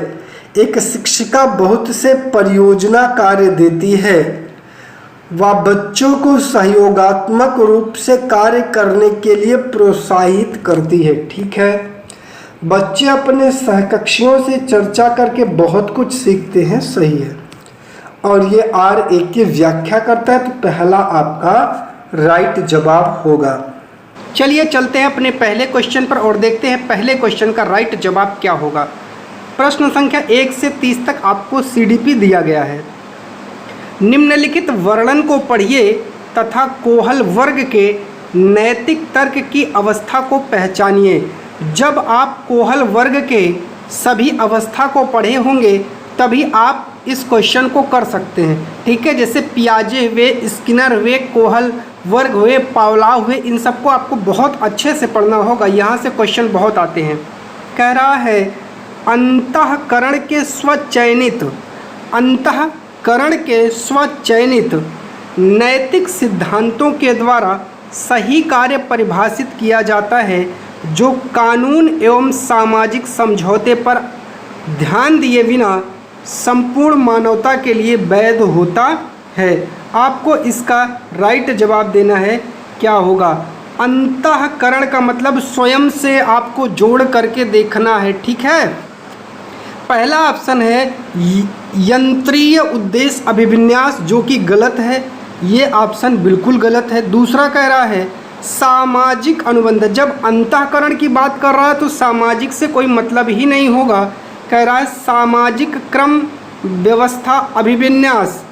एक शिक्षिका बहुत से परियोजना कार्य देती है व बच्चों को सहयोगात्मक रूप से कार्य करने के लिए प्रोत्साहित करती है। ठीक है, बच्चे अपने सहकक्षियों से चर्चा करके बहुत कुछ सीखते हैं, सही है। और ये R1 की व्याख्या करता है, तो पहला आपका राइट जवाब होगा। चलिए चलते हैं अपने पहले क्वेश्चन पर और देखते हैं पहले क्वेश्चन का राइट जवाब क्या होगा। प्रश्न संख्या 1 से 30 तक आपको CDP दिया गया है। निम्नलिखित वर्णन को पढ़िए तथा कोहल वर्ग के नैतिक तर्क की अवस्था को पहचानिए। जब आप कोहल वर्ग के सभी अवस्था को पढ़े होंगे तभी आप इस क्वेश्चन को कर सकते हैं। ठीक है, जैसे पियाजे हुए, स्किनर हुए, कोहल वर्ग हुए, पावलाव हुए, इन सबको आपको बहुत अच्छे से पढ़ना होगा। यहाँ से क्वेश्चन बहुत आते हैं। कह रहा है अंतःकरण के स्वचयनित नैतिक सिद्धांतों के द्वारा सही कार्य परिभाषित किया जाता है जो कानून एवं सामाजिक समझौते पर ध्यान दिए बिना संपूर्ण मानवता के लिए वैध होता है। आपको इसका राइट जवाब देना है, क्या होगा? अंतःकरण का मतलब स्वयं से आपको जोड़ करके देखना है। ठीक है, पहला ऑप्शन है यंत्रीय उद्देश्य अभिविन्यास, जो कि गलत है, ये ऑप्शन बिल्कुल गलत है। दूसरा कह रहा है सामाजिक अनुबंध। जब अंतःकरण की बात कर रहा है तो सामाजिक से कोई मतलब ही नहीं होगा। कह रहा है सामाजिक क्रम व्यवस्था अभिविन्यास,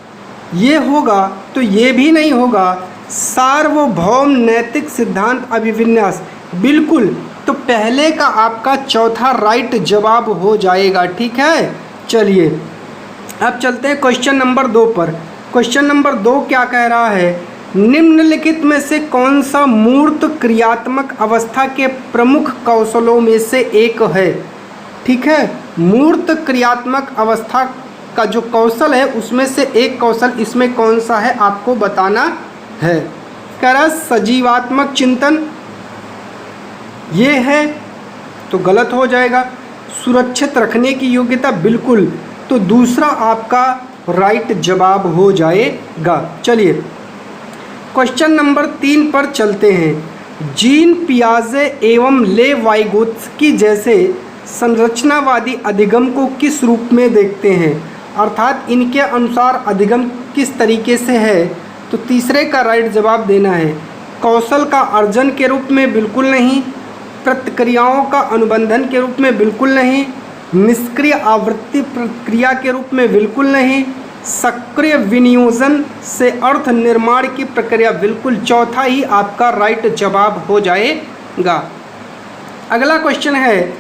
ये होगा, तो ये भी नहीं होगा। सार्वभौम नैतिक सिद्धांत अभिविन्यास, बिल्कुल, तो पहले का आपका चौथा राइट जवाब हो जाएगा। ठीक है, चलिए अब चलते हैं क्वेश्चन नंबर 2 पर। क्वेश्चन नंबर 2 क्या कह रहा है? निम्नलिखित में से कौन सा मूर्त क्रियात्मक अवस्था के प्रमुख कौशलों में से एक है? ठीक है, मूर्त क्रियात्मक अवस्था का जो कौशल है उसमें से एक कौशल इसमें कौन सा है आपको बताना है। कह रहा सजीवात्मक चिंतन, ये है तो गलत हो जाएगा। सुरक्षित रखने की योग्यता, बिल्कुल, तो दूसरा आपका राइट जवाब हो जाएगा। चलिए क्वेश्चन नंबर 3 पर चलते हैं। जीन पियाजे एवं ले वाइगोत्स्की जैसे संरचनावादी अधिगम को किस रूप में देखते हैं? अर्थात इनके अनुसार अधिगम किस तरीके से है? तो तीसरे का राइट जवाब देना है। कौशल का अर्जन के रूप में, बिल्कुल नहीं। प्रतिक्रियाओं का अनुबंधन के रूप में, बिल्कुल नहीं। निष्क्रिय आवृत्ति प्रक्रिया के रूप में, बिल्कुल नहीं। सक्रिय विनियोजन से अर्थ निर्माण की प्रक्रिया, बिल्कुल। चौथा ही आपका राइट जवाब हो जाएगा। अगला क्वेश्चन है,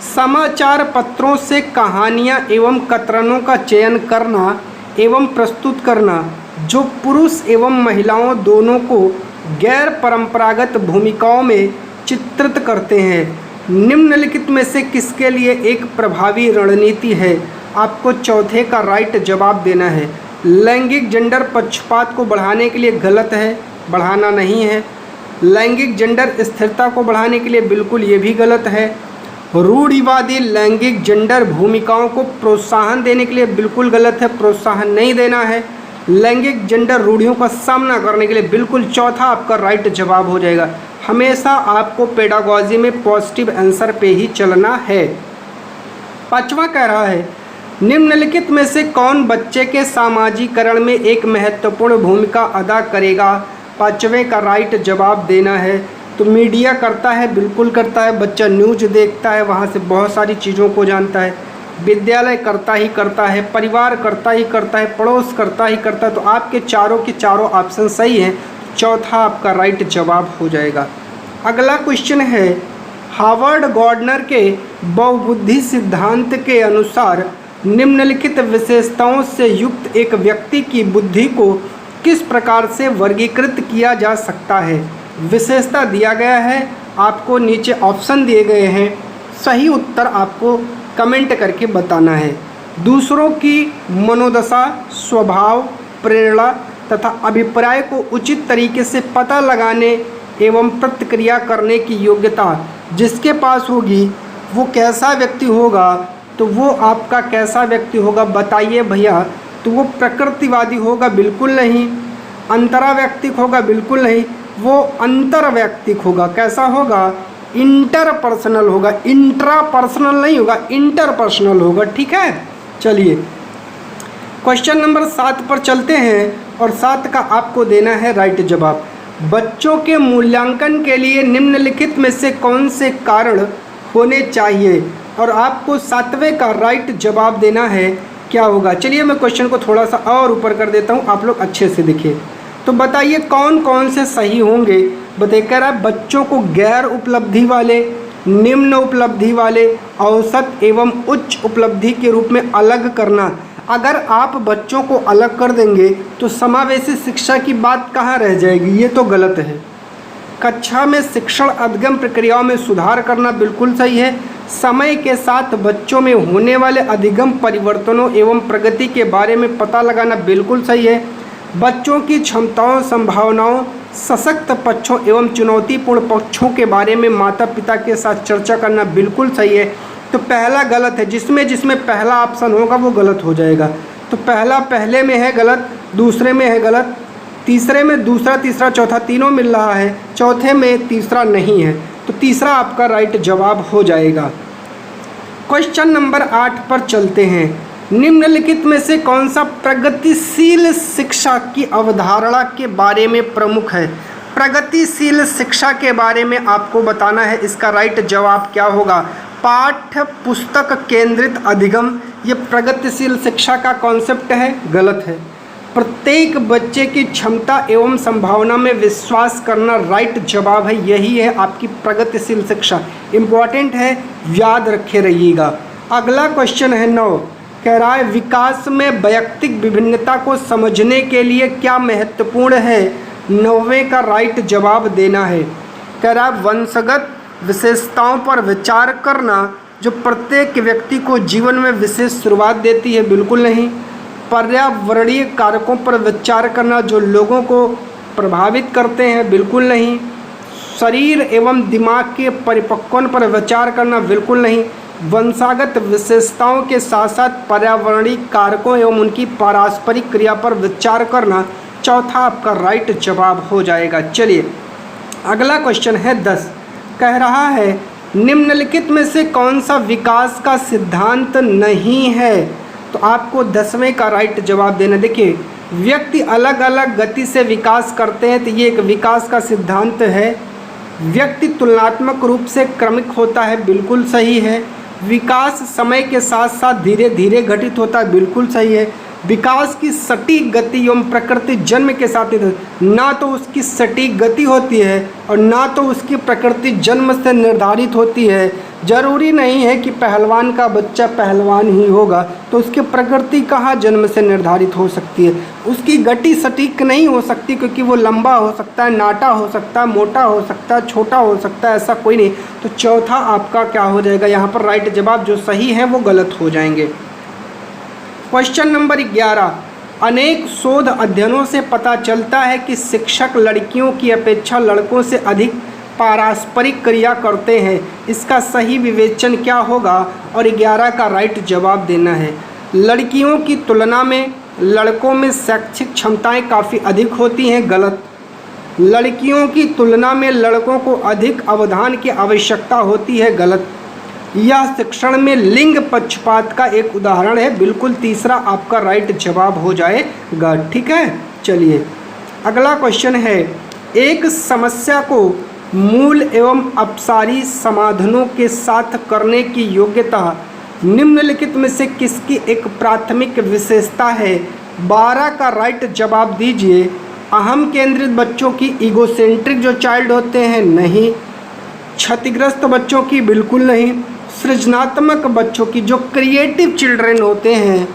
समाचार पत्रों से कहानियाँ एवं कतरनों का चयन करना एवं प्रस्तुत करना जो पुरुष एवं महिलाओं दोनों को गैर परंपरागत भूमिकाओं में चित्रित करते हैं, निम्नलिखित में से किसके लिए एक प्रभावी रणनीति है? आपको चौथे का राइट जवाब देना है। लैंगिक जेंडर पक्षपात को बढ़ाने के लिए, गलत है, बढ़ाना नहीं है। लैंगिक जेंडर स्थिरता को बढ़ाने के लिए, बिल्कुल ये भी गलत है। रूढ़िवादी लैंगिक जेंडर भूमिकाओं को प्रोत्साहन देने के लिए, बिल्कुल गलत है, प्रोत्साहन नहीं देना है। लैंगिक जेंडर रूढ़ियों का सामना करने के लिए, बिल्कुल चौथा आपका राइट जवाब हो जाएगा। हमेशा आपको पेडागॉजी में पॉजिटिव आंसर पे ही चलना है। पांचवा कह रहा है, निम्नलिखित में से कौन बच्चे के सामाजिकरण में एक महत्वपूर्ण भूमिका अदा करेगा? पांचवें का राइट जवाब देना है। तो मीडिया करता है, बिल्कुल करता है। बच्चा न्यूज देखता है, वहाँ से बहुत सारी चीज़ों को जानता है। विद्यालय करता ही करता है, परिवार करता ही करता है, पड़ोस करता ही करता है। तो आपके चारों के चारों ऑप्शन सही हैं। चौथा आपका राइट जवाब हो जाएगा। अगला क्वेश्चन है, हार्वर्ड गार्डनर के बहुबुद्धि सिद्धांत के अनुसार निम्नलिखित विशेषताओं से युक्त एक व्यक्ति की बुद्धि को किस प्रकार से वर्गीकृत किया जा सकता है? विशेषता दिया गया है, आपको नीचे ऑप्शन दिए गए हैं, सही उत्तर आपको कमेंट करके बताना है। दूसरों की मनोदशा, स्वभाव, प्रेरणा तथा अभिप्राय को उचित तरीके से पता लगाने एवं प्रतिक्रिया करने की योग्यता जिसके पास होगी वो कैसा व्यक्ति होगा? तो वो आपका कैसा व्यक्ति होगा बताइए भैया? तो वो प्रकृतिवादी होगा, बिल्कुल नहीं। अंतराव्यक्तिक होगा, बिल्कुल नहीं। वो अंतरव्यक्तिक होगा। कैसा होगा? इंटरपर्सनल होगा, इंट्रापर्सनल नहीं होगा, इंटरपर्सनल होगा। ठीक है, चलिए क्वेश्चन नंबर 7 पर चलते हैं और 7 का आपको देना है राइट जवाब। बच्चों के मूल्यांकन के लिए निम्नलिखित में से कौन से कारण होने चाहिए? और आपको 7वें का राइट जवाब देना है। क्या होगा? चलिए मैं क्वेश्चन को थोड़ा सा और ऊपर कर देता हूँ, आप लोग अच्छे से देखिए। तो बताइए कौन कौन से सही होंगे? बताइए, कह रहा है बच्चों को गैर उपलब्धि वाले, निम्न उपलब्धि वाले, औसत एवं उच्च उपलब्धि के रूप में अलग करना। अगर आप बच्चों को अलग कर देंगे तो समावेशी शिक्षा की बात कहाँ रह जाएगी? ये तो गलत है। कक्षा में शिक्षण अधिगम प्रक्रियाओं में सुधार करना, बिल्कुल सही है। समय के साथ बच्चों में होने वाले अधिगम परिवर्तनों एवं प्रगति के बारे में पता लगाना, बिल्कुल सही है। बच्चों की क्षमताओं, संभावनाओं, सशक्त पक्षों एवं चुनौतीपूर्ण पक्षों के बारे में माता पिता के साथ चर्चा करना, बिल्कुल सही है। तो पहला गलत है, जिसमें पहला ऑप्शन होगा वो गलत हो जाएगा। तो पहला पहले में है गलत, दूसरे में है गलत, तीसरे में दूसरा, तीसरा, चौथा तीनों मिल रहा है, चौथे में तीसरा नहीं है। तो तीसरा आपका राइट जवाब हो जाएगा। क्वेश्चन नंबर 8 पर चलते हैं। निम्नलिखित में से कौन सा प्रगतिशील शिक्षा की अवधारणा के बारे में प्रमुख है? प्रगतिशील शिक्षा के बारे में आपको बताना है। इसका राइट जवाब क्या होगा? पाठ्य पुस्तक केंद्रित अधिगम, ये प्रगतिशील शिक्षा का कॉन्सेप्ट है, गलत है। प्रत्येक बच्चे की क्षमता एवं संभावना में विश्वास करना राइट जवाब है। यही है आपकी प्रगतिशील शिक्षा। इम्पॉर्टेंट है, याद रखे रहिएगा। अगला क्वेश्चन है 9, कह रहा है विकास में वैयक्तिक विभिन्नता को समझने के लिए क्या महत्वपूर्ण है? 90 का राइट जवाब देना है। कह रहा है वंशगत विशेषताओं पर विचार करना जो प्रत्येक व्यक्ति को जीवन में विशेष शुरुआत देती है, बिल्कुल नहीं। पर्यावरणीय कारकों पर विचार करना जो लोगों को प्रभावित करते हैं, बिल्कुल नहीं। शरीर एवं दिमाग के परिपक्वन पर विचार करना, बिल्कुल नहीं। वंशागत विशेषताओं के साथ साथ पर्यावरणीय कारकों एवं उनकी पारस्परिक क्रिया पर विचार करना, चौथा आपका राइट जवाब हो जाएगा। चलिए अगला क्वेश्चन है 10। कह रहा है निम्नलिखित में से कौन सा विकास का सिद्धांत नहीं है? तो आपको 10वें का राइट जवाब देना। देखिए व्यक्ति अलग अलग गति से विकास करते हैं, तो ये एक विकास का सिद्धांत है। व्यक्ति तुलनात्मक रूप से क्रमिक होता है, बिल्कुल सही है। विकास समय के साथ साथ धीरे धीरे घटित होता है, बिल्कुल सही है। विकास की सटीक गति एवं प्रकृति जन्म के साथ ना तो उसकी सटीक गति होती है और ना तो उसकी प्रकृति जन्म से निर्धारित होती है। जरूरी नहीं है कि पहलवान का बच्चा पहलवान ही होगा, तो उसकी प्रकृति कहाँ जन्म से निर्धारित हो सकती है। उसकी गति सटीक नहीं हो सकती, क्योंकि वो लंबा हो सकता है, नाटा हो सकता है, मोटा हो सकता है, छोटा हो सकता है, ऐसा कोई नहीं। तो चौथा आपका क्या हो जाएगा? यहाँ पर राइट जवाब जो सही है वो गलत हो जाएंगे। Question number 11। अनेक शोध अध्ययनों से पता चलता है कि शिक्षक लड़कियों की अपेक्षा लड़कों से अधिक पारस्परिक क्रिया करते हैं। इसका सही विवेचन क्या होगा? और 11 का राइट जवाब देना है। लड़कियों की तुलना में लड़कों में शैक्षिक क्षमताएं काफ़ी अधिक होती हैं, गलत। लड़कियों की तुलना में लड़कों को अधिक अवधान की आवश्यकता होती है, गलत। यह शिक्षण में लिंग पक्षपात का एक उदाहरण है, बिल्कुल तीसरा आपका राइट जवाब हो जाएगा। ठीक है, चलिए अगला क्वेश्चन है। एक समस्या को मूल एवं अपसारी समाधानों के साथ करने की योग्यता निम्नलिखित में से किसकी एक प्राथमिक विशेषता है? 12 का राइट जवाब दीजिए। अहम केंद्रित बच्चों की, ईगोसेंट्रिक जो चाइल्ड होते हैं, नहीं। क्षतिग्रस्त बच्चों की, बिल्कुल नहीं। सृजनात्मक बच्चों की, जो क्रिएटिव चिल्ड्रन होते हैं,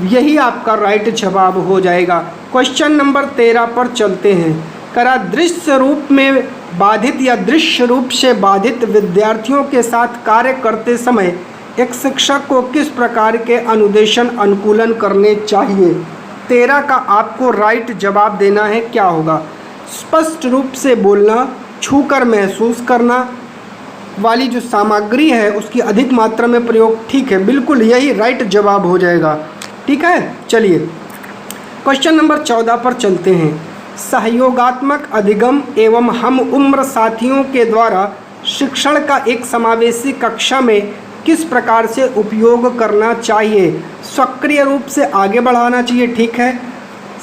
यही आपका राइट जवाब हो जाएगा। क्वेश्चन नंबर 13 पर चलते हैं। करा दृश्य रूप में बाधित या दृश्य रूप से बाधित विद्यार्थियों के साथ कार्य करते समय एक शिक्षक को किस प्रकार के अनुदेशन अनुकूलन करने चाहिए? 13 का आपको राइट जवाब देना है। क्या होगा? स्पष्ट रूप से बोलना, छूकर महसूस करना वाली जो सामग्री है उसकी अधिक मात्रा में प्रयोग, ठीक है, बिल्कुल यही राइट जवाब हो जाएगा। ठीक है, चलिए क्वेश्चन नंबर 14 पर चलते हैं। सहयोगात्मक अधिगम एवं हम उम्र साथियों के द्वारा शिक्षण का एक समावेशी कक्षा में किस प्रकार से उपयोग करना चाहिए? सक्रिय रूप से आगे बढ़ाना चाहिए, ठीक है।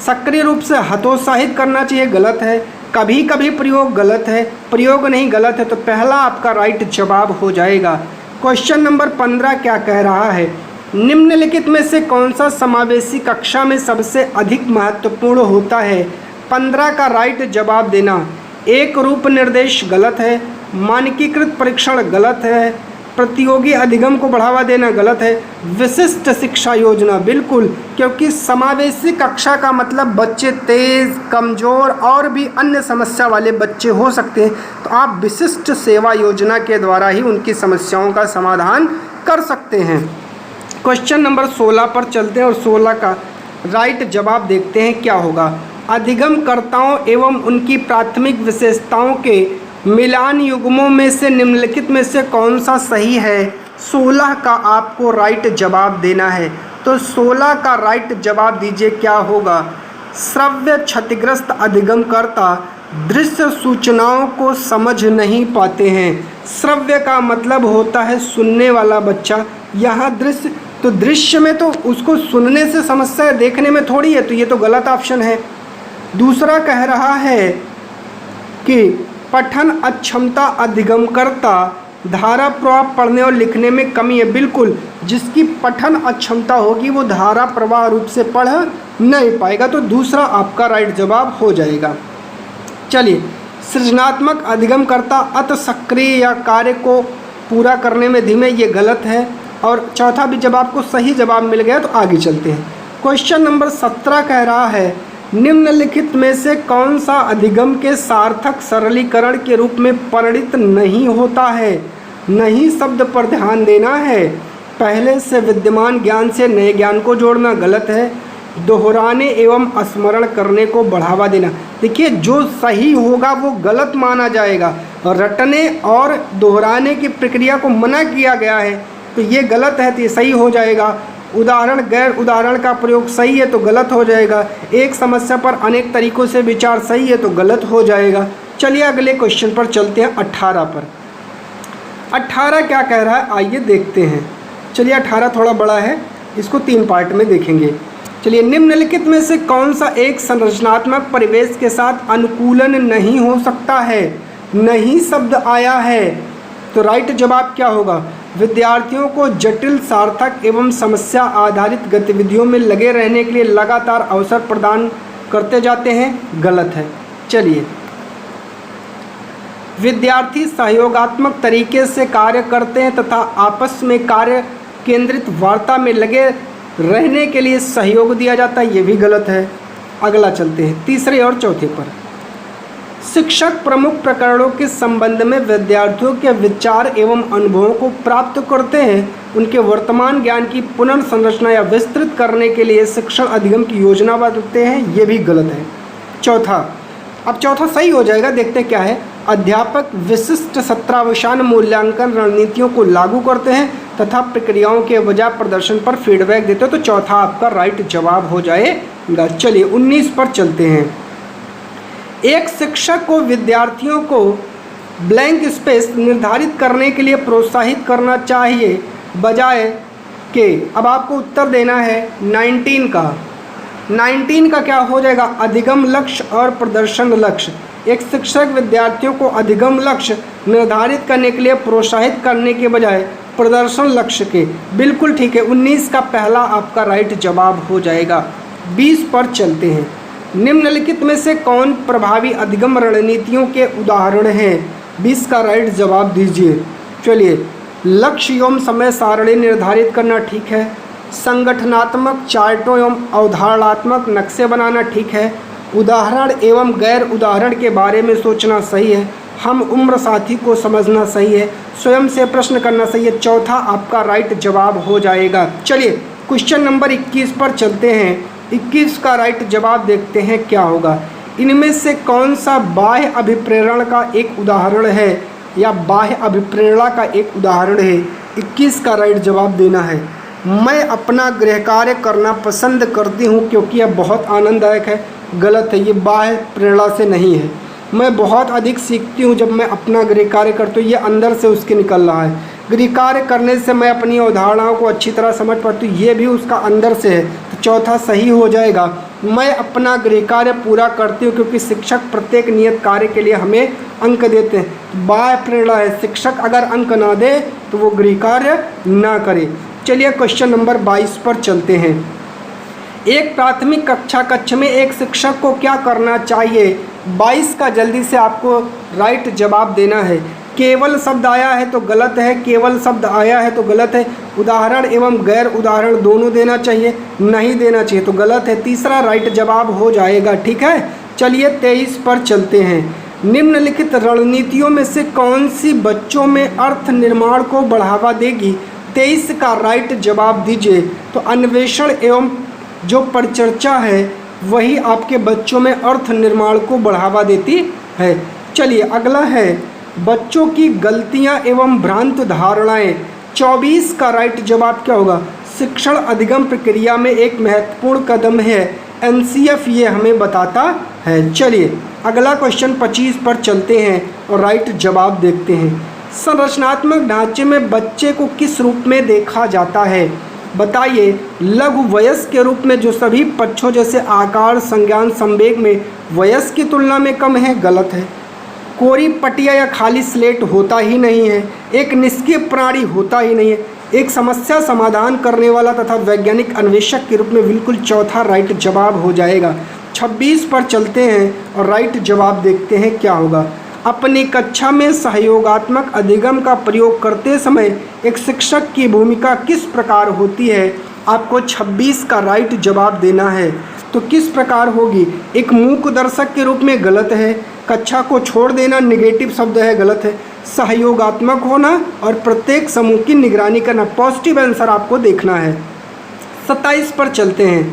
सक्रिय रूप से हतोत्साहित करना चाहिए, गलत है। कभी कभी प्रयोग, गलत है। प्रयोग नहीं, गलत है। तो पहला आपका राइट जवाब हो जाएगा। क्वेश्चन नंबर 15 क्या कह रहा है? निम्नलिखित में से कौन सा समावेशी कक्षा में सबसे अधिक महत्वपूर्ण होता है? 15 का राइट जवाब देना। एक रूप निर्देश, गलत है। मानकीकृत परीक्षण, गलत है। प्रतियोगी अधिगम को बढ़ावा देना, गलत है। विशिष्ट शिक्षा योजना, बिल्कुल, क्योंकि समावेशी कक्षा का मतलब बच्चे तेज, कमज़ोर और भी अन्य समस्या वाले बच्चे हो सकते हैं। तो आप विशिष्ट सेवा योजना के द्वारा ही उनकी समस्याओं का समाधान कर सकते हैं। क्वेश्चन नंबर 16 पर चलते हैं और 16 का राइट जवाब देखते हैं क्या होगा। अधिगमकर्ताओं एवं उनकी प्राथमिक विशेषताओं के मिलान युग्मों में से निम्नलिखित में से कौन सा सही है? 16 का आपको राइट जवाब देना है। तो 16 का राइट जवाब दीजिए, क्या होगा? श्रव्य क्षतिग्रस्त अधिगमकर्ता दृश्य सूचनाओं को समझ नहीं पाते हैं। श्रव्य का मतलब होता है सुनने वाला बच्चा। यहाँ दृश्य, तो दृश्य में तो उसको सुनने से समस्या है, देखने में थोड़ी है, तो ये तो गलत ऑप्शन है। दूसरा कह रहा है कि पठन अक्षमता अधिगमकर्ता धारा प्रवाह पढ़ने और लिखने में कमी है, बिल्कुल। जिसकी पठन अक्षमता होगी वो धारा प्रवाह रूप से पढ़ नहीं पाएगा। तो दूसरा आपका राइट जवाब हो जाएगा। चलिए, सृजनात्मक अधिगमकर्ता अति सक्रिय या कार्य को पूरा करने में धीमे, ये गलत है। और चौथा भी जब आपको सही जवाब मिल गया तो आगे चलते हैं। क्वेश्चन नंबर 17 कह रहा है निम्नलिखित में से कौन सा अधिगम के सार्थक सरलीकरण के रूप में परिणित नहीं होता है? नहीं शब्द पर ध्यान देना है। पहले से विद्यमान ज्ञान से नए ज्ञान को जोड़ना गलत है। दोहराने एवं स्मरण करने को बढ़ावा देना। देखिए, जो सही होगा वो गलत माना जाएगा। रटने और दोहराने की प्रक्रिया को मना किया गया है तो ये गलत है, तो ये सही हो जाएगा। उदाहरण गैर उदाहरण का प्रयोग सही है तो गलत हो जाएगा। एक समस्या पर अनेक तरीकों से विचार सही है तो गलत हो जाएगा। चलिए अगले क्वेश्चन पर चलते हैं, 18 पर। 18 क्या कह रहा है, आइए देखते हैं। चलिए 18 थोड़ा बड़ा है, इसको 3 पार्ट में देखेंगे। चलिए, निम्नलिखित में से कौन सा एक संरचनात्मक परिवेश के साथ अनुकूलन नहीं हो सकता है? नहीं शब्द आया है तो राइट जवाब क्या होगा? विद्यार्थियों को जटिल, सार्थक एवं समस्या आधारित गतिविधियों में लगे रहने के लिए लगातार अवसर प्रदान करते जाते हैं, गलत है। चलिए, विद्यार्थी सहयोगात्मक तरीके से कार्य करते हैं तथा आपस में कार्य केंद्रित वार्ता में लगे रहने के लिए सहयोग दिया जाता है, ये भी गलत है। अगला चलते हैं, तीसरे और चौथे पर। शिक्षक प्रमुख प्रकरणों के संबंध में विद्यार्थियों के विचार एवं अनुभवों को प्राप्त करते हैं। उनके वर्तमान ज्ञान की पुनर्संरचना या विस्तृत करने के लिए शिक्षण अधिगम की योजना बनाते हैं, ये भी गलत है। चौथा, अब चौथा सही हो जाएगा, देखते क्या है। अध्यापक विशिष्ट सत्रावसान मूल्यांकन रणनीतियों को लागू करते हैं तथा प्रक्रियाओं के बजाय प्रदर्शन पर फीडबैक देते हैं, तो चौथा आपका राइट जवाब हो जाएगा। चलिए 19 पर चलते हैं। एक शिक्षक को विद्यार्थियों को ब्लैंक स्पेस निर्धारित करने के लिए प्रोत्साहित करना चाहिए, बजाय कि अब आपको उत्तर देना है 19 का। 19 का क्या हो जाएगा? अधिगम लक्ष्य और प्रदर्शन लक्ष्य। एक शिक्षक विद्यार्थियों को अधिगम लक्ष्य निर्धारित करने के लिए प्रोत्साहित करने के बजाय प्रदर्शन लक्ष्य के, बिल्कुल ठीक है। 19 का पहला आपका राइट जवाब हो जाएगा। 20 पर चलते हैं। निम्नलिखित में से कौन प्रभावी अधिगम रणनीतियों के उदाहरण हैं? 20 का राइट जवाब दीजिए। चलिए, लक्ष्य एवं समय सारणी निर्धारित करना ठीक है। संगठनात्मक चार्टों एवं अवधारणात्मक नक्शे बनाना ठीक है। उदाहरण एवं गैर उदाहरण के बारे में सोचना सही है। हम उम्र साथी को समझना सही है। स्वयं से प्रश्न करना सही है। चौथा आपका राइट जवाब हो जाएगा। चलिए क्वेश्चन नंबर 21 पर चलते हैं। 21 का राइट जवाब देखते हैं क्या होगा। इनमें से कौन सा बाह्य अभिप्रेरण का एक उदाहरण है या बाह्य अभिप्रेरणा का एक उदाहरण है? 21 का राइट जवाब देना है। मैं अपना गृह कार्य करना पसंद करती हूँ क्योंकि यह बहुत आनंददायक है। गलत है, ये बाह्य प्रेरणा से नहीं है। मैं बहुत अधिक सीखती हूँ जब मैं अपना गृह कार्य करती हूँ, ये अंदर से उसके निकल रहा है। गृह कार्य करने से मैं अपनी अवधारणाओं को अच्छी तरह समझ पाती हूँ, ये भी उसका अंदर से है। तो चौथा सही हो जाएगा। मैं अपना गृह कार्य पूरा करती हूँ क्योंकि शिक्षक प्रत्येक नियत कार्य के लिए हमें अंक देते हैं। बाह्य प्रेरणा है, शिक्षक अगर अंक ना दे तो वो गृह कार्य ना करे। चलिए क्वेश्चन नंबर 22 पर चलते हैं। एक प्राथमिक कक्ष में एक शिक्षक को क्या करना चाहिए? 22 का जल्दी से आपको राइट जवाब देना है। केवल शब्द आया है तो गलत है, केवल शब्द आया है तो गलत है। उदाहरण एवं गैर उदाहरण दोनों देना चाहिए, नहीं देना चाहिए तो गलत है। तीसरा राइट जवाब हो जाएगा, ठीक है। चलिए 23 पर चलते हैं। निम्नलिखित रणनीतियों में से कौन सी बच्चों में अर्थ निर्माण को बढ़ावा देगी? 23 का राइट जवाब दीजिए। तो अन्वेषण एवं जो परिचर्चा है वही आपके बच्चों में अर्थ निर्माण को बढ़ावा देती है। चलिए अगला है बच्चों की गलतियां एवं भ्रांत धारणाएं। 24 का राइट जवाब क्या होगा? शिक्षण अधिगम प्रक्रिया में एक महत्वपूर्ण कदम है। एनसीएफ ये हमें बताता है। चलिए अगला क्वेश्चन 25 पर चलते हैं और राइट जवाब देखते हैं। संरचनात्मक ढांचे में बच्चे को किस रूप में देखा जाता है? बताइए। लघु वयस्क के रूप में जो सभी पक्षों जैसे आकार, संज्ञान, संवेग में वयस्क की तुलना में कम है। गलत है। कोरी पटिया या खाली स्लेट होता ही नहीं है। एक निष्क्रिय प्राणी होता ही नहीं है। एक समस्या समाधान करने वाला तथा वैज्ञानिक अन्वेषक के रूप में बिल्कुल चौथा राइट जवाब हो जाएगा। 26 पर चलते हैं और राइट जवाब देखते हैं क्या होगा। अपनी कक्षा में सहयोगात्मक अधिगम का प्रयोग करते समय एक शिक्षक की भूमिका किस प्रकार होती है? आपको 26 का राइट जवाब देना है। तो किस प्रकार होगी? एक मूक दर्शक के रूप में गलत है, कक्षा को छोड़ देना नेगेटिव शब्द है, गलत है, सहयोगात्मक होना और प्रत्येक समूह की निगरानी करना, पॉजिटिव आंसर आपको देखना है। 27 पर चलते हैं।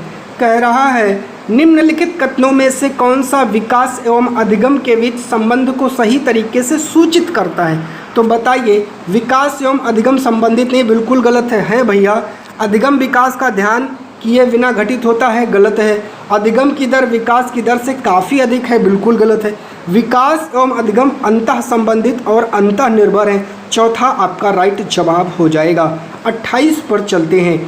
कह रहा है निम्नलिखित कथनों में से कौन सा विकास एवं अधिगम के बीच संबंध को सही तरीके से सूचित करता है? तो बताइए, विकास एवं अधिगम संबंधित नहीं, बिल्कुल गलत है भैया। अधिगम विकास का ध्यान किए बिना घटित होता है, गलत है। अधिगम की दर विकास की दर से काफ़ी अधिक है, बिल्कुल गलत है। विकास एवं अधिगम अंतः संबंधित और अंतः निर्भर हैं, चौथा आपका राइट जवाब हो जाएगा। 28 पर चलते हैं।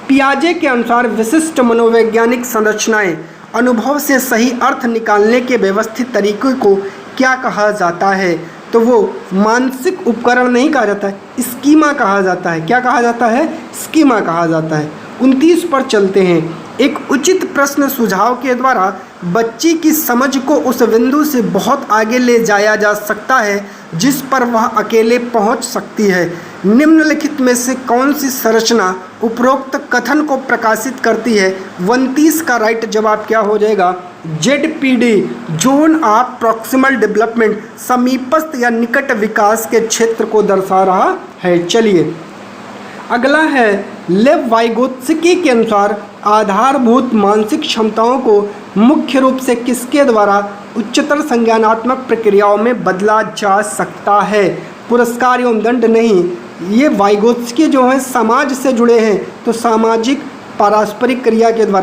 पियाजे के अनुसार विशिष्ट मनोवैज्ञानिक संरचनाएं अनुभव से सही अर्थ निकालने के व्यवस्थित तरीके को क्या कहा जाता है? तो वो मानसिक उपकरण नहीं कहा जाता है, स्कीमा कहा जाता है। क्या कहा जाता है? स्कीमा कहा जाता है। 29 पर चलते हैं। एक उचित प्रश्न सुझाव के द्वारा बच्ची की समझ को उस बिंदु से बहुत आगे ले जाया जा सकता है जिस पर वह अकेले पहुंच सकती है। निम्नलिखित में से कौन सी संरचना उपरोक्त कथन को प्रकाशित करती है? 29 का राइट जवाब क्या हो जाएगा? ZPD, zone of proximal development, समीपस्थ या निकट विकास के क्षेत्र को दर्शा रहा है। चलिए अगला है लेव वाइगोत्स्की के अनुसार आधारभूत मानसिक क्षमताओं को मुख्य रूप से किसके द्वारा उच्चतर संज्ञानात्मक प्रक्रियाओं में बदला जा सकता है? पुरस्कार एवं दंड नहीं, ये वाइगोत्स्की जो है समाज से जुड़े हैं, तो सामाजिक पारस्परिक क्रिया के द्वारा